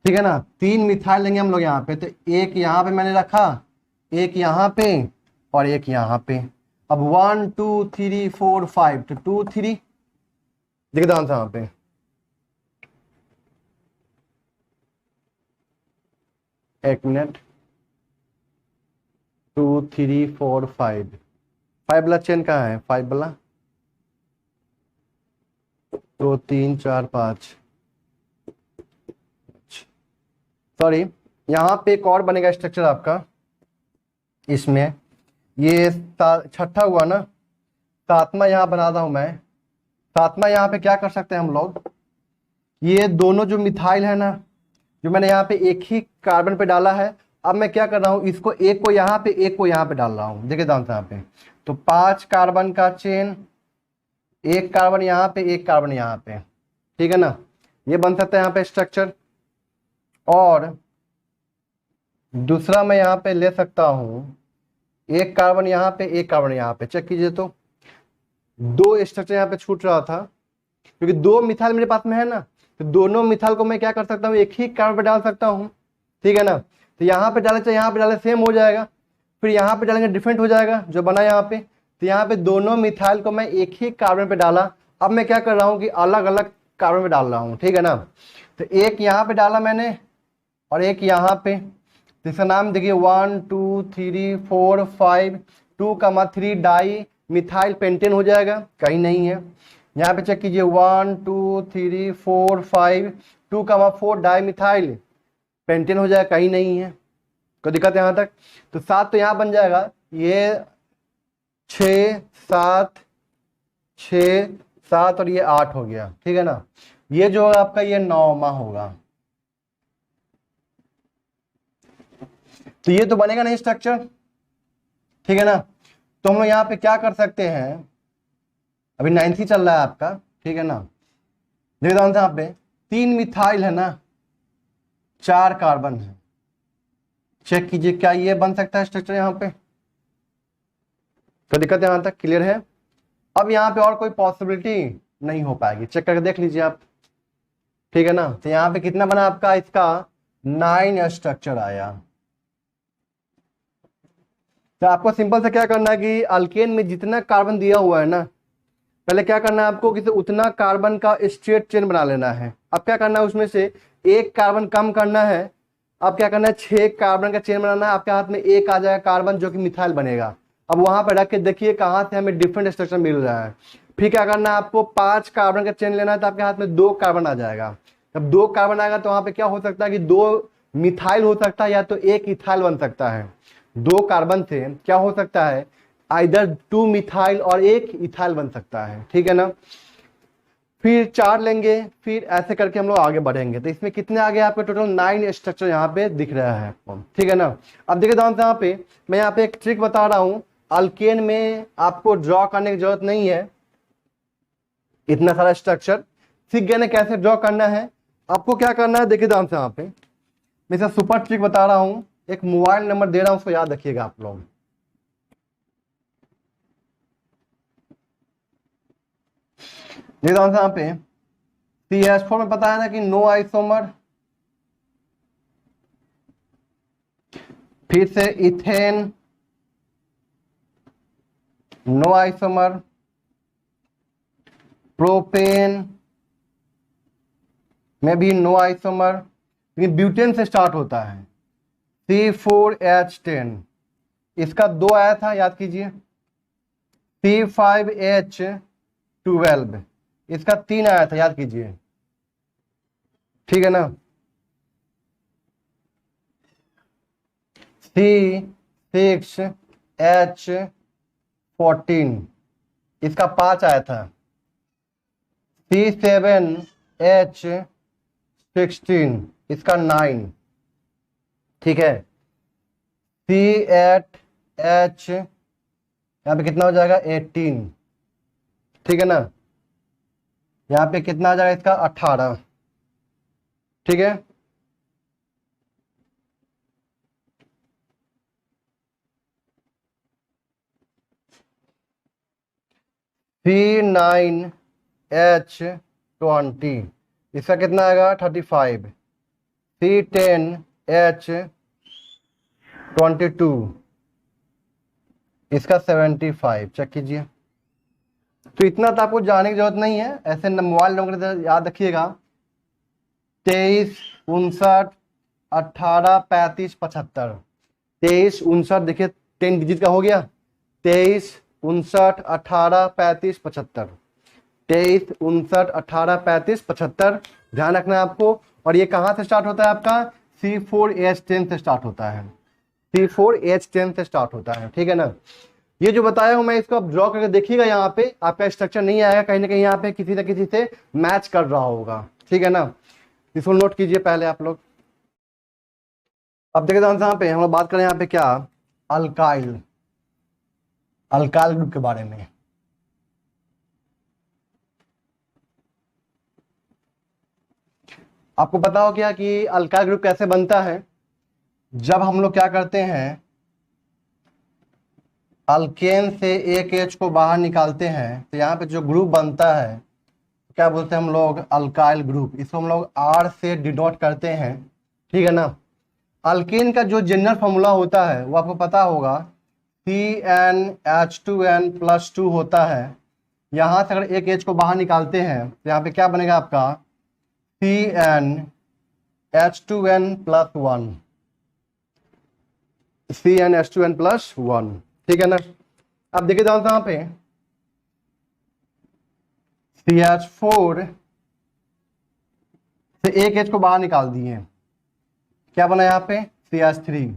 ठीक है ना। 3 मिथाइल लेंगे हम लोग यहाँ पे, तो 1 यहाँ पे मैंने रखा, 1 यहाँ पे और 1 यहाँ पे। अब 1 2 3 4 5, तो 2 3, देखिए ध्यान से यहाँ पे, एक मिनट, 2 3 4 5, 5 वाला चेन कहाँ है, 5 वाला, 2 3 4 5, सॉरी, यहाँ पे एक और बनेगा स्ट्रक्चर आपका इसमें, ये छठा हुआ ना, 7वां यहाँ बना रहा हूं मैं। 7वां यहाँ पे क्या कर सकते हैं हम लोग, ये दोनों जो मिथाइल है ना, जो मैंने यहाँ पे एक ही कार्बन पे डाला है, अब मैं क्या कर रहा हूँ, इसको एक को यहाँ पे एक को यहाँ पे डाल रहा हूँ, देखिए ध्यान से यहाँ पे। तो 5 कार्बन का चेन, 1 कार्बन यहाँ पे 1 कार्बन यहाँ पे, ठीक है ना। ये बन सकता है यहाँ पे स्ट्रक्चर। और दूसरा मैं यहाँ पे ले सकता हूँ 1 कार्बन यहाँ पे 1 कार्बन यहाँ पे, चेक कीजिए तो 2 स्ट्रक्चर यहाँ पे छूट रहा था, क्योंकि 2 मिथाइल मेरे पास में है ना, तो दोनों मिथाइल को मैं क्या कर सकता हूँ, एक ही कार्बन पे डाल सकता हूँ, ठीक है ना। तो यहाँ पे डाले चाहे यहाँ पे डाले सेम हो जाएगा, फिर यहाँ पे डालेंगे डिफरेंट हो जाएगा जो बना यहाँ पे। तो यहाँ पे दोनों मिथाइल को मैं एक ही कार्बन पे डाला, अब मैं क्या कर रहा हूँ कि अलग अलग कार्बन पे डाल रहा हूँ, ठीक है ना। तो एक यहाँ पे डाला मैंने और एक यहाँ पे, तो इसका नाम देखिए 1 2 3 4 5, 2 डाई मिथाइल पेंटेन हो जाएगा, कहीं नहीं है। यहाँ पे चेक कीजिए 1 2 3 4 5, 2 डाई मिथाइल पेंटेन हो जाएगा, कहीं नहीं है, कोई दिक्कत यहाँ तक। तो 7 तो यहाँ बन जाएगा, ये 6 7 6 7 और ये 8 हो गया, ठीक है ना। ये जो है आपका ये 9वां होगा। तो ये तो बनेगा नहीं स्ट्रक्चर, ठीक है ना। तो हम लोग यहाँ पे क्या कर सकते हैं, अभी 9th ही चल रहा है आपका, ठीक है ना। देखिए यहाँ पे 3 मिथाइल है ना, 4 कार्बन है, चेक कीजिए क्या ये बन सकता है स्ट्रक्चर यहाँ पे, कोई दिक्कत यहाँ तक, क्लियर है। अब यहाँ पे और कोई पॉसिबिलिटी नहीं हो पाएगी, चेक करके देख लीजिए आप, ठीक है ना। तो यहाँ पे कितना बना आपका, इसका 9 स्ट्रक्चर आया। तो आपको सिंपल से क्या करना है कि अल्केन में जितना कार्बन दिया हुआ है ना, पहले क्या करना है आपको कि उतना कार्बन का स्ट्रेट चेन बना लेना है। अब क्या करना है, उसमें से 1 कार्बन कम करना है। अब क्या करना है, 6 कार्बन का चेन बनाना है, आपके हाथ में 1 आ जाएगा कार्बन जो कि मिथाइल बनेगा। अब वहां पर रख के देखिए कहाँ से हमें डिफरेंट स्ट्रक्चर मिल रहा है। फिर क्या करना है आपको, 5 कार्बन का चेन लेना है तो आपके हाथ में 2 कार्बन आ जाएगा। जब 2 कार्बन आएगा तो वहां पे क्या हो सकता है कि 2 मिथाइल हो सकता है या तो 1 इथाइल बन सकता है। 2 कार्बन से क्या हो सकता है, आइदर 2 मिथाइल और 1 इथाइल बन सकता है, ठीक है ना। फिर 4 लेंगे, फिर ऐसे करके हम लोग आगे बढ़ेंगे। तो इसमें कितने आ गए आपके, टोटल 9 स्ट्रक्चर यहाँ पे दिख रहा है आपको, ठीक है ना। अब देखिए दोस्तों यहाँ पे मैं यहाँ पे एक ट्रिक बता रहा हूँ। अल्केन में आपको ड्रॉ करने की जरूरत नहीं है, इतना सारा स्ट्रक्चर सीख गए ना कैसे ड्रॉ करना है। आपको क्या करना है, देखिए दोस्तों यहाँ पे मैं इसे सुपर ट्रिक बता रहा हूँ, एक मोबाइल नंबर दे रहा हूँ, उसको याद रखिएगा आप लोग। देखिए दोस्तों यहाँ पे CH4 में पता है ना कि नो आइसोमर, फिर से इथेन नो आइसोमर, प्रोपेन में भी नो आइसोमर, लेकिन ब्यूटेन से स्टार्ट होता है। C4H10 इसका 2 आया था, याद कीजिए। C5H12 इसका 3 आया था, याद कीजिए, ठीक है ना। C6H14 इसका 5 आया था। C7H16 इसका 9, ठीक है। C8H यहाँ पे कितना हो जाएगा, 18, ठीक है ना। यहाँ पे कितना आ जाएगा इसका, 18, ठीक है। C9H20 इसका कितना आएगा, 35। C10H22 इसका 75, चेक कीजिए। तो इतना तो आपको जाने की जरूरत नहीं है, ऐसे मोबाइल नंबर याद रखिएगा, 23 59 18 35 75। 23 59 देखिए 10 डिजिट का हो गया, 23 59 18 35 75, 23 59 18 35 75, ध्यान रखना है आपको। और ये कहाँ से स्टार्ट होता है आपका, C4H10 से स्टार्ट होता है, C4H10 से स्टार्ट होता है, ठीक है ना। ये जो बताया हूं मैं, इसको आप ड्रॉ करके देखिएगा, यहाँ पे आपका स्ट्रक्चर नहीं आएगा, कहीं ना कहीं यहाँ पे किसी न किसी से मैच कर रहा होगा, ठीक है ना। इसको नोट कीजिए पहले आप लोग। अब देखिए यहाँ पे हम लोग बात करें यहाँ पे क्या, अल्काइल, अल्काइल ग्रुप के बारे में। आपको पता हो क्या कि अल्काइल ग्रुप कैसे बनता है। जब हम लोग क्या करते हैं, अल्केन से एक H को बाहर निकालते हैं तो यहाँ पे जो ग्रुप बनता है क्या बोलते हैं हम लोग, अल्काइल ग्रुप। इसको हम लोग R से डिनोट करते हैं, ठीक है ना। अल्केन का जो जनरल फॉर्मूला होता है वो आपको पता होगा, CnH2n+2 होता है। यहाँ से अगर एक H को बाहर निकालते हैं तो यहाँ पे क्या बनेगा आपका, CnH2n+1, CnH2n+1, ठीक है ना। अब देखिए यहाँ पे CH4 से एक H को बाहर निकाल दिए, क्या बना यहाँ पे, CH3,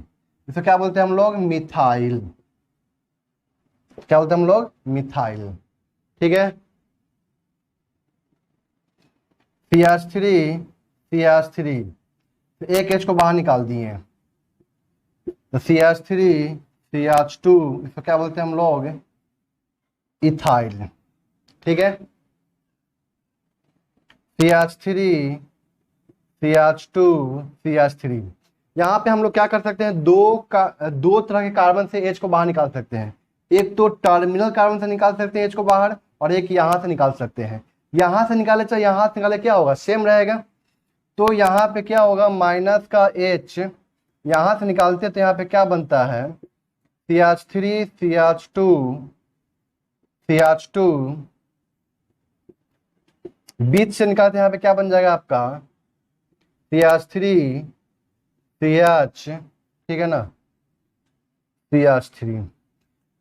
इसको क्या बोलते हैं हम लोग, मिथाइल, क्या बोलते हैं हम लोग, मिथाइल, ठीक है। CH3 एक H को बाहर निकाल दिए तो CH3 CH2 इसको क्या बोलते हैं हम लोग, इथाइल, ठीक है। CH3 CH2 CH3, यहाँ पे हम लोग क्या कर सकते हैं, दो तरह के कार्बन से H को बाहर निकाल सकते हैं। एक तो टर्मिनल कार्बन से निकाल सकते हैं H को बाहर, और एक यहाँ से निकाल सकते हैं। यहाँ से निकाले चाहे यहाँ से निकाले, क्या होगा, सेम रहेगा। तो यहाँ पे क्या होगा, माइनस का H यहाँ से निकालते तो यहाँ पे क्या बनता है, CH3 CH2 CH2, बीच से निकालते यहाँ पे क्या बन जाएगा आपका, CH3 CH, ठीक है ना, CH3।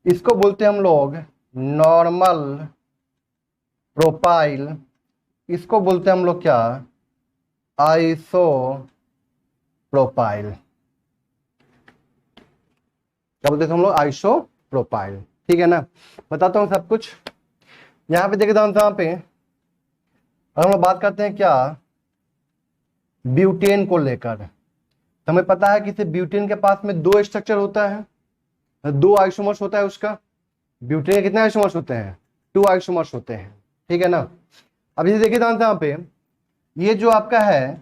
इसको बोलते हैं हम लोग नॉर्मल प्रोपाइल, इसको बोलते हैं हम लोग क्या, आइसो प्रोपाइल। क्या बोलते थे हम लोग, आइसो प्रोपाइल। ठीक है ना, बताता हूँ सब कुछ। यहाँ पे देखिए यहाँ पे हम लोग बात करते हैं क्या, ब्यूटेन को लेकर। तो हमें पता है कि ब्यूटेन के पास में दो स्ट्रक्चर होता है, दो आइसोमर्स होता है उसका। ब्यूटेन के कितने आइसोमर्स होते हैं, 2 आइसोमर्स होते हैं। ठीक है ना, अब ये देखिए यहाँ पे ये जो आपका है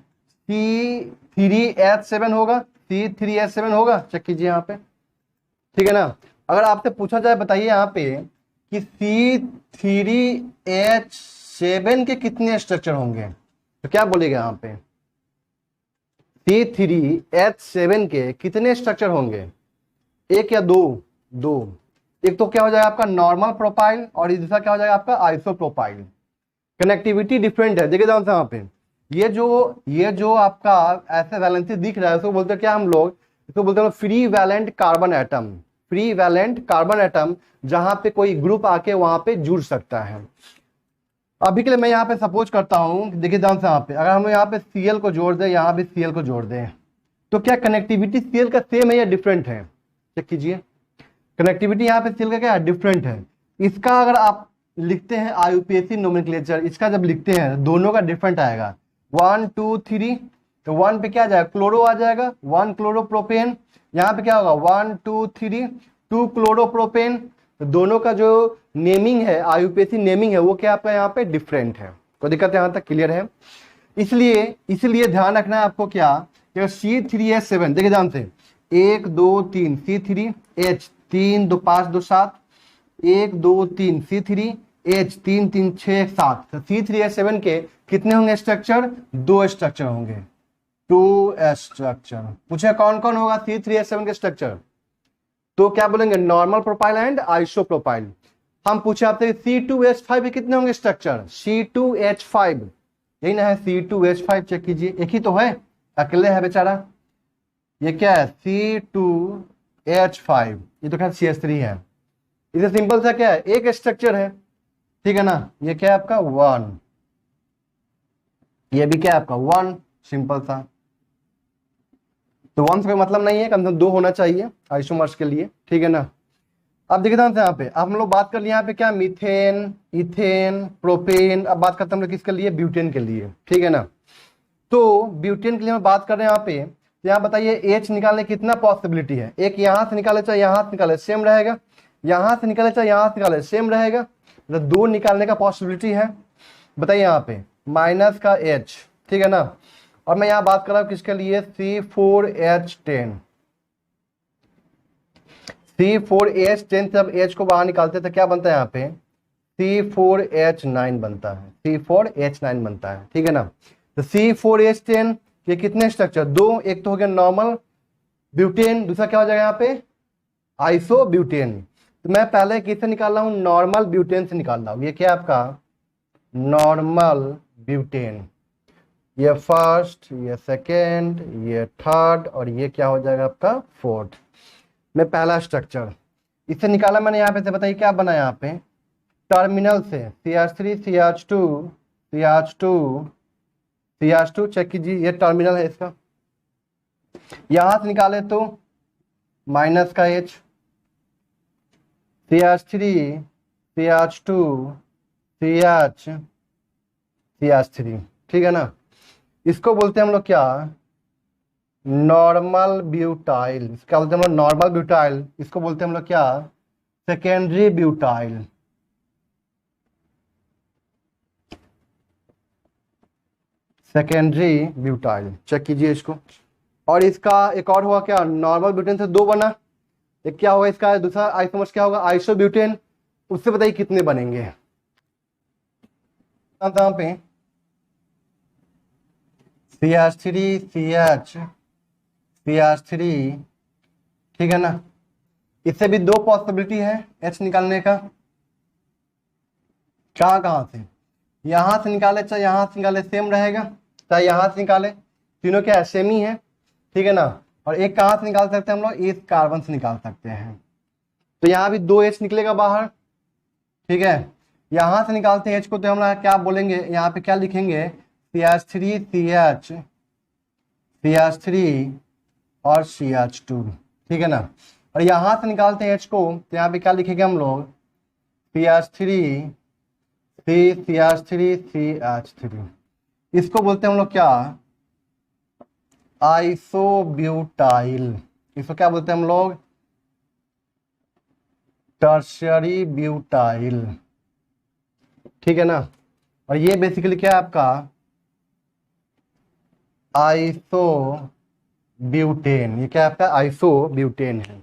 C3H7 होगा, C3H7 होगा, चेक कीजिए यहाँ पे। ठीक है ना, अगर आपसे पूछा जाए बताइए यहाँ पे कि C3H7 के कितने स्ट्रक्चर होंगे, तो क्या बोलेगा यहाँ पे, C3H7 के कितने स्ट्रक्चर होंगे, एक या दो? दो। एक तो क्या हो जाएगा आपका नॉर्मल प्रोफाइल और दूसरा क्या हो जाएगा आपका आइसो प्रोफाइल। कनेक्टिविटी डिफरेंट है, देखिए यहाँ पे ये जो आपका ऐसे वैलेंसी दिख रहा है उसको बोलते हैं क्या हम लोग, इसको बोलते हैं free valent carbon atom. Free valent carbon atom, जहां पे कोई ग्रुप आके वहां पे जुड़ सकता है। अभी के लिए मैं यहाँ पे सपोज करता हूँ, देखिए ध्यान से यहाँ पे अगर हम यहाँ पे Cl को जोड़ दें, यहाँ भी Cl को जोड़ दें, तो क्या कनेक्टिविटी Cl का सेम है या डिफरेंट है, चेक कीजिए। कनेक्टिविटी यहाँ पे Cl का क्या है, डिफरेंट है। इसका अगर आप लिखते हैं IUPAC नोमेनक्लेचर, इसका जब लिखते हैं दोनों का डिफरेंट आएगा। 1 2 3, तो 1 पे क्या आ जाएगा, क्लोरो आ जाएगा, 1 क्लोरोप्रोपेन। यहाँ पे क्या होगा 1 2 3, 2 क्लोरोप्रोपेन। तो दोनों का जो नेमिंग है, IUPAC नेमिंग है, वो क्या आपका यहाँ पे डिफरेंट है। कोई दिक्कत यहाँ तक क्लियर है? इसलिए ध्यान रखना है आपको क्या, C3H7 देखिए ध्यान से, 1 2 3 C3H, 3 2 5 2 7, 1 2 3 C3H, 3 3 6 7। तो C3H7 के कितने होंगे स्ट्रक्चर, 2 स्ट्रक्चर होंगे, 2 स्ट्रक्चर। पूछे कौन कौन होगा C3H7 के स्ट्रक्चर, तो क्या बोलेंगे normal profile and iso profile. हम पूछे आपसे C2H5 के कितने होंगे स्ट्रक्चर, C2H5, यही ना है C2H5, चेक कीजिए, एक ही तो है, अकेले है बेचारा। ये क्या है C2H5, ये तो क्या CH3 है। इसे सिंपल सा क्या है, एक स्ट्रक्चर है। ठीक है ना, ये क्या है आपका 1, ये भी क्या है आपका 1, सिंपल सा। तो 1 से कोई मतलब नहीं है, कम से कम 2 होना चाहिए आइसोमर्स के लिए। ठीक है ना, अब देखिए यहाँ पे अब हम लोग बात कर लिए यहाँ पे क्या, मीथेन, इथेन, प्रोपेन। अब बात करते हैं हम लोग किसके लिए, ब्यूटेन के लिए। ठीक है ना, तो ब्यूटेन के लिए हम बात कर रहे हैं यहाँ पे। तो यहाँ बताइए H निकालने की कितना पॉसिबिलिटी है, एक यहाँ से निकाले चाहे यहाँ से निकाले सेम रहेगा, यहाँ से निकाले चाहे यहाँ से निकाले सेम रहेगा, मतलब 2 निकालने का पॉसिबिलिटी है। बताइए यहाँ पे माइनस का H, ठीक है ना। और मैं यहाँ बात कर रहा हूँ किसके लिए, C4H10। C4H10 जब H को बाहर निकालते तो क्या बनता है यहाँ पे, C4H9 बनता है, C4H9 बनता है। ठीक है ना, तो C4H10 के कितने स्ट्रक्चर, 2, एक तो हो गया नॉर्मल ब्यूटेन, दूसरा क्या हो जाएगा यहाँ पे आइसो ब्यूटेन। तो मैं पहले किससे निकाल रहा हूँ, नॉर्मल ब्यूटेन से निकाल रहा हूँ। ये क्या आपका नॉर्मल ब्यूटेन, ये फर्स्ट, ये सेकेंड, ये थर्ड, और ये क्या हो जाएगा आपका फोर्थ में पहला स्ट्रक्चर। इससे निकाला मैंने यहाँ पे से, बताइए क्या बना यहाँ पे, टर्मिनल से CH3 CH2 CH2 CH2, check कीजिए ये टर्मिनल है इसका। यहां से निकाले तो माइनस का H, CH3 CH2 CH3। ठीक है ना, इसको बोलते हैं हम लोग क्या, नॉर्मल ब्यूटाइल। क्या बोलते हैं हम लोग, नॉर्मल ब्यूटाइल। इसको बोलते हैं हम लोग क्या, secondary butyl. Secondary butyl, check कीजिए इसको। और इसका एक और हुआ क्या, नॉर्मल ब्यूटेन से 2 बना, एक क्या होगा इसका दूसरा आइसोमर्स क्या होगा, आइसो ब्यूटेन। उससे बताइए कितने बनेंगे, यहाँ पे CH3 CH3, ठीक है ना। इससे भी 2 पॉसिबिलिटी है H निकालने का। कहां से, यहां से निकाले चाहे यहां से निकाले सेम रहेगा, चाहे यहां से निकाले, तीनों क्या है सेम ही है। ठीक है ना, और एक कहां से निकाल सकते हैं हम लोग, इस कार्बन से निकाल सकते हैं। तो यहाँ भी 2H निकलेगा बाहर, ठीक है। यहां से निकालते हैं H को, तो हम क्या बोलेंगे, यहाँ पे क्या लिखेंगे, CH3 CH, CH3 और CH2, ठीक है ना। और यहां से निकालते हैं H को, तो यहाँ पे क्या लिखेंगे हम लोग, CH3 CH3 CH3। इसको बोलते हैं हम लोग क्या, आइसोब्यूटाइल। इसको क्या बोलते हैं हम लोग, टर्शियरी ब्यूटाइल, ठीक है ना। और ये बेसिकली क्या है आपका, आइसोब्यूटेन। ये क्या है आपका, आइसोब्यूटेन है,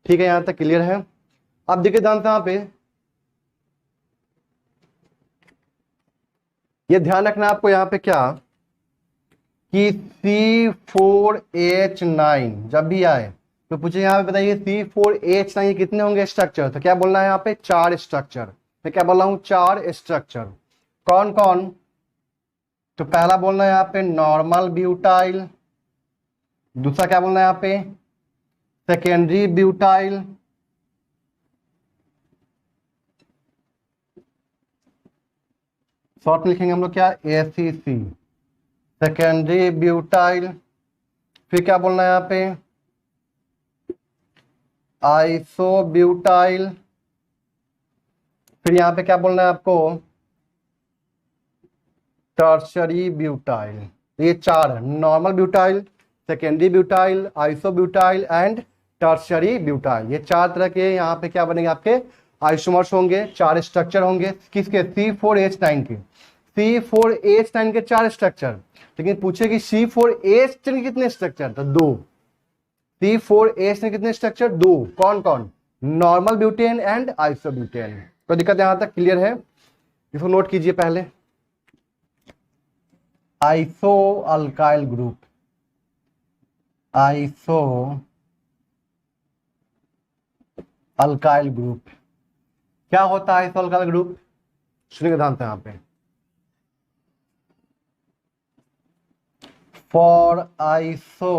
ठीक है। यहां तक क्लियर है। अब देखिए ध्यान से यहाँ पे, ये ध्यान रखना आपको यहाँ पे क्या, कि C4H9 जब भी आए तो पूछे यहाँ पे बताइए C4H9 कितने होंगे स्ट्रक्चर, तो क्या बोलना है यहाँ पे, 4 स्ट्रक्चर। मैं क्या बोल रहा हूँ, 4 स्ट्रक्चर। कौन कौन, तो पहला बोलना है यहाँ पे नॉर्मल ब्यूटाइल, दूसरा क्या बोलना है यहाँ पे, सेकेंडरी ब्यूटाइल, शॉर्ट में लिखेंगे हम लोग क्या, ACC, सेकेंडरी ब्यूटाइल। फिर क्या बोलना है यहाँ पे, आइसोब्यूटाइल। फिर यहाँ पे क्या बोलना है आपको, टर्शरी ब्यूटाइल। ये 4 है, normal butyl, secondary butyl, isobutyl and tertiary butyl. ये 4 तरह के यहाँ पे क्या बनेंगे, आपके आइसोमर्स होंगे, 4 स्ट्रक्चर होंगे किसके, C4H9 के। C4H9 के 4 स्ट्रक्चर, लेकिन पूछे कि C4H10 के कितने स्ट्रक्चर, तो 2। C4H10 कितने स्ट्रक्चर, 2। कौन कौन, नॉर्मल ब्यूटेन एंड आइसोब्यूटेन। तो दिक्कत यहां तक क्लियर है, इसको नोट कीजिए पहले। Iso alkyl group, iso alkyl group क्या होता है, आइसो अल्काइल ग्रुप सुनिए ध्यान से यहाँ पे। For iso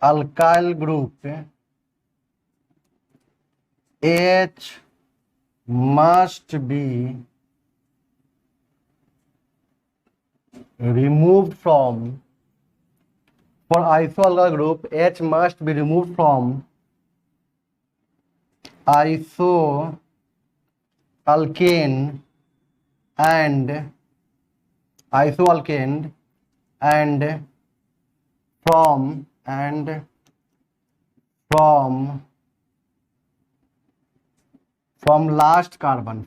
alkyl group H must be removed from, for isoalkyl group H must be removed from isoalkane and from last carbon,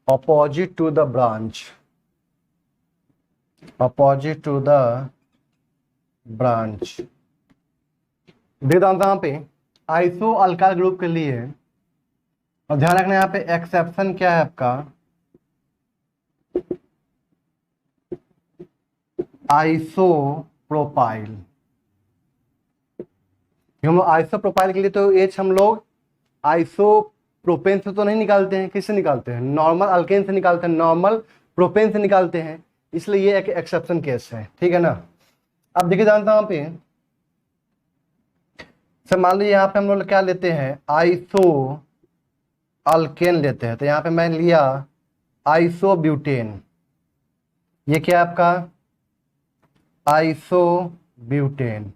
opposite to the branch, देख रहा यहाँ पे आइसो अल्काइल ग्रुप के लिए। और ध्यान रखना यहाँ पे एक्सेप्शन क्या है आपका, आइसोप्रोपाइल। हम लोग आइसोप्रोपाइल के लिए तो एच हम लोग आइसोप्रोपेन से तो नहीं निकालते हैं, किससे निकालते हैं, नॉर्मल अल्केन से निकालते हैं, नॉर्मल प्रोपेन से निकालते हैं, इसलिए ये एक एक्सेप्शन केस है, ठीक है ना। अब देखिए जानता हूं यहाँ पे, सर मान लीजिए यहाँ पे हम लोग क्या लेते हैं, आइसो अल्केन लेते हैं, तो यहाँ पे मैं लिया आइसोब्यूटेन। ये क्या है आपका, आइसोब्यूटेन।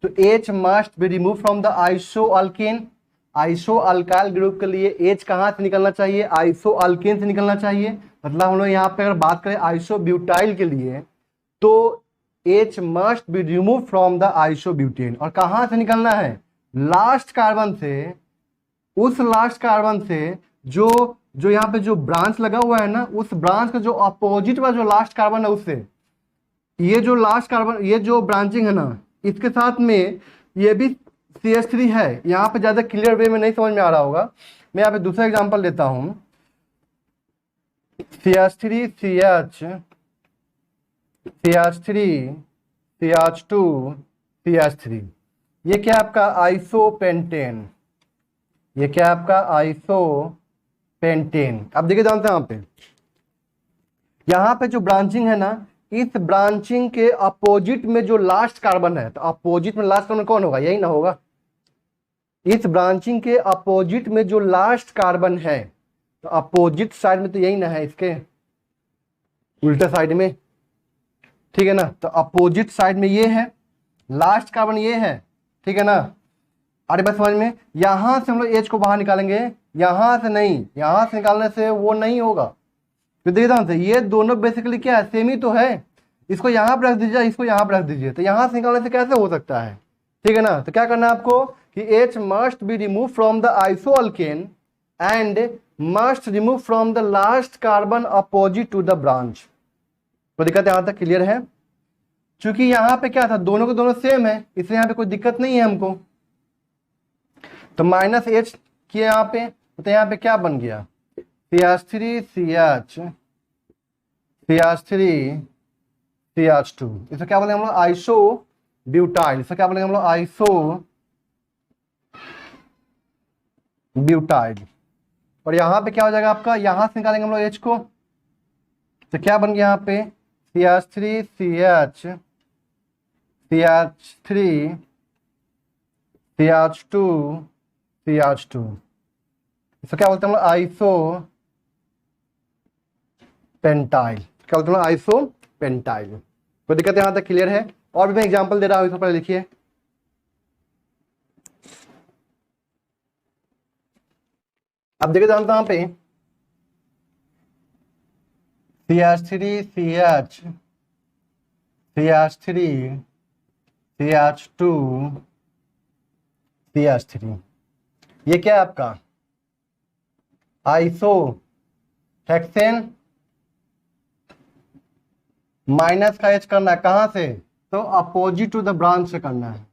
तो H must be remove from the isoalkane. Isoalkyl group के लिए H कहाँ से निकलना चाहिए, आइसोअल्केन से निकलना चाहिए। मतलब हम लोग यहाँ पे अगर बात करें आइसोब्यूटाइल के लिए, तो H must be remove from the isobutane. और कहाँ से निकलना है, लास्ट कार्बन से, उस लास्ट कार्बन से जो यहाँ पे जो ब्रांच लगा हुआ है ना, उस ब्रांच का जो अपोजिट वाला जो लास्ट कार्बन है उससे, ये जो लास्ट कार्बन, ये जो ब्रांचिंग है ना, इसके साथ में ये भी CH3 है। यहाँ पे ज्यादा क्लियर वे में नहीं समझ में आ रहा होगा, मैं यहाँ पे दूसरा एग्जांपल लेता हूं, CH3 CH, CH3 CH2 CH3। ये क्या है आपका आइसोपेंटेन, ये क्या है आपका आइसोपेंटेन। अब देखिए जानते हैं यहाँ पे, यहाँ पे जो ब्रांचिंग है ना, इस ब्रांचिंग के अपोजिट में जो लास्ट कार्बन है, तो अपोजिट में लास्ट कार्बन कौन होगा, यही ना होगा। इस ब्रांचिंग के अपोजिट में जो लास्ट कार्बन है, तो अपोजिट साइड में तो यही ना है, इसके उल्टे साइड में, ठीक है ना। तो अपोजिट साइड में ये है, लास्ट कार्बन ये है, ठीक है ना। अरे बस समझ में, यहां से हम लोग एच को बाहर निकालेंगे, यहां से नहीं, यहां से निकालने से वो नहीं होगा। तो देखिए ध्यान से, ये दोनों बेसिकली क्या है, सेम ही तो है। इसको यहाँ पर रख दीजिए, इसको यहाँ पर रख दीजिए, तो यहाँ से निकालने से कैसे हो सकता है, ठीक है ना। तो क्या करना है आपको कि H must be remove from the isoalkane and must remove from the last carbon opposite to the branch. तो दिक्कत यहाँ तक क्लियर है। चूंकि यहाँ पे क्या था, दोनों को दोनों सेम है, इसलिए यहाँ पे कोई दिक्कत नहीं है हमको। तो -H किया यहाँ पे, तो यहाँ पे क्या बन गया, CH3CH CH3 CH2। इसको क्या बोलेंगे हम लोग, आइसो ब्यूटाइल। इसको क्या बोलेंगे हम लोग, आइसो ब्यूटाइल। और यहाँ पे क्या हो जाएगा आपका, यहाँ से निकालेंगे हम लोग H को, तो क्या बन गया यहाँ पे, CH3CH CH3 CH2 CH2। इसको क्या बोलते हैं हम लोग, आइसो पेंटाइल। क्या बोलते हैं, आइसो पेंटाइल। कोई दिक्कत यहाँ तक क्लियर है। और भी मैं एग्जांपल दे रहा हूँ, इसको पहले लिखिए। अब देखिए जानता हूं यहाँ पे CH3CH CH3 CH2 CH3, ये क्या है आपका, आइसो हेक्सेन। माइनस का H करना है कहां से, तो अपोजिट टू द ब्रांच से करना है,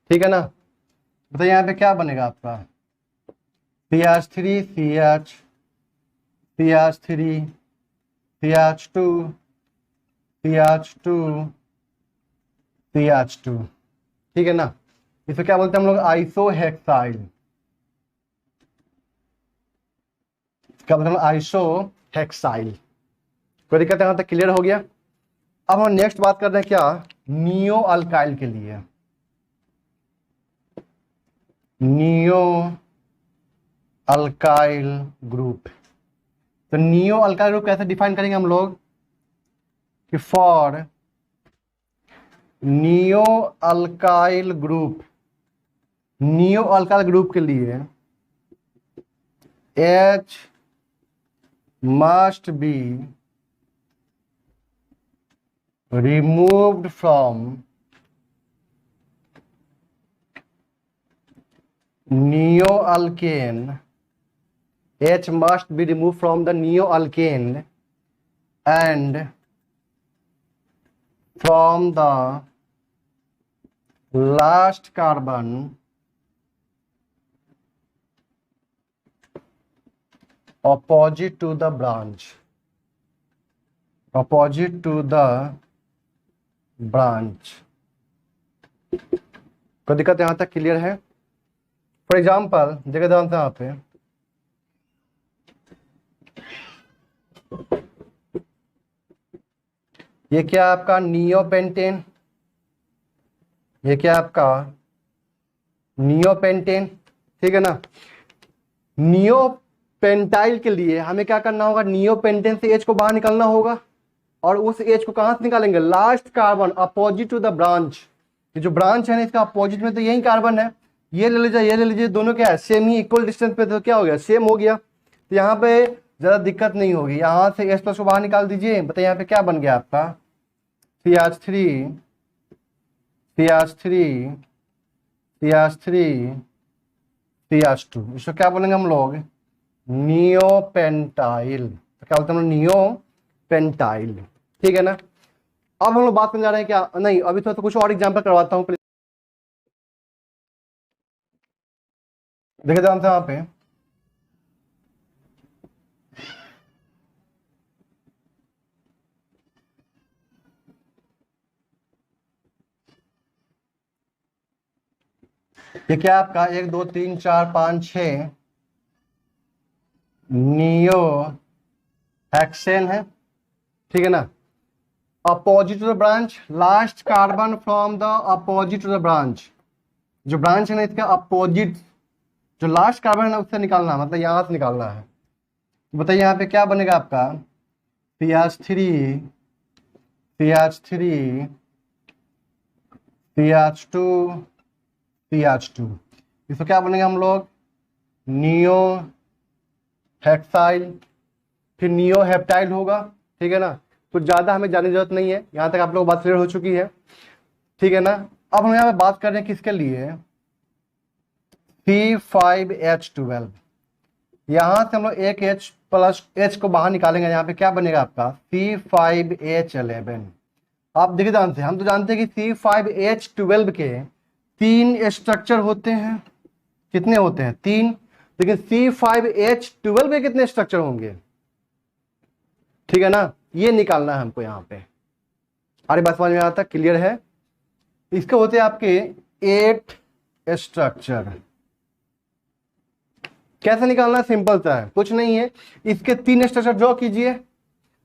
ठीक है ना। तो यहाँ पे क्या बनेगा आपका, CH3CH CH3 CH2 CH2 CH2, ठीक है ना। इसे क्या बोलते हैं हम लोग, आइसोहेक्साइल। क्या बोलते हैं, आइसोहेक्साइल। कोई दिक्कत यहां तक क्लियर हो गया। अब हम नेक्स्ट बात कर रहे हैं क्या, नियो अल्काइल के लिए। Neo alkyl group. तो नियो अल्काइल ग्रुप कैसे डिफाइन करेंगे हम लोग, कि for neo alkyl group, neo alkyl group के लिए H must be removed from neoalkane. H must be removed from the neoalkane and from the last carbon opposite to the branch, opposite to the branch। कोई दिक्कत यहां तक clear है। For example जगह ध्यान से यहाँ पे, ये क्या आपका नियोपेंटेन, ये क्या आपका नियोपेंटेन, ठीक है ना। नियोपेंटाइल के लिए हमें क्या करना होगा, नियोपेंटेन से H को बाहर निकालना होगा, और उस H को कहां से निकालेंगे, last carbon opposite to the branch. ये जो ब्रांच है ना, इसका अपोजिट में तो यही कार्बन है, ये ले लीजिए, ये ले लीजिए, दोनों क्या है, सेम ही, इक्वल डिस्टेंस पे, तो क्या हो गया, सेम हो गया। तो यहाँ पे ज्यादा दिक्कत नहीं होगी, यहाँ से H+ को बाहर निकाल दीजिए। बताइए यहाँ पे क्या बन गया आपका, CH3 CH3 CH3 CH2। इसको क्या बोलेंगे हम लोग, नियोपेंटाइल। तो क्या बोलते हैं हम लोग, नियोपेंटाइल, ठीक है ना। अब हम लोग बात करने जा रहे हैं क्या, नहीं अभी तो कुछ और एग्जांपल करवाता हूं। देखिए जानते हैं यहाँ पे, ये क्या आपका 1 2 3 4 5 6 नियो हेक्सेन है, ठीक है ना। Opposite to the branch, last carbon from the opposite to the branch, जो ब्रांच है ना इसका अपोजिट, जो लास्ट कार्बन है ना उससे निकालना, मतलब यहां से निकालना है। बताइए यहाँ पे क्या बनेगा आपका, CH3 CH3 CH2 CH2, इसको क्या बनेगा हम लोग, नियो हेक्साइल, फिर नियो हेप्टाइल होगा, ठीक है ना। कुछ ज़्यादा हमें जानने की जरूरत नहीं है, यहाँ तक आप लोग बात क्लियर हो चुकी है, ठीक है ना। अब हम यहाँ पे बात कर रहे हैं किसके लिए, C5H12, यहाँ से हम लोग एक H प्लस H को बाहर निकालेंगे, यहाँ पे क्या बनेगा आपका C5H11। आप देखिए ध्यान से, हम तो जानते हैं कि C5H12 के 3 स्ट्रक्चर होते हैं, कितने होते हैं, 3, लेकिन C5H12 के कितने स्ट्रक्चर होंगे, ठीक है ना, ये निकालना है हमको यहाँ पे। अरे बात समझ में आता है, क्लियर है। इसके होते हैं आपके 8 स्ट्रक्चर। कैसे निकालना है, सिंपल सा है, कुछ नहीं है, इसके 3 स्ट्रक्चर ड्रॉ कीजिए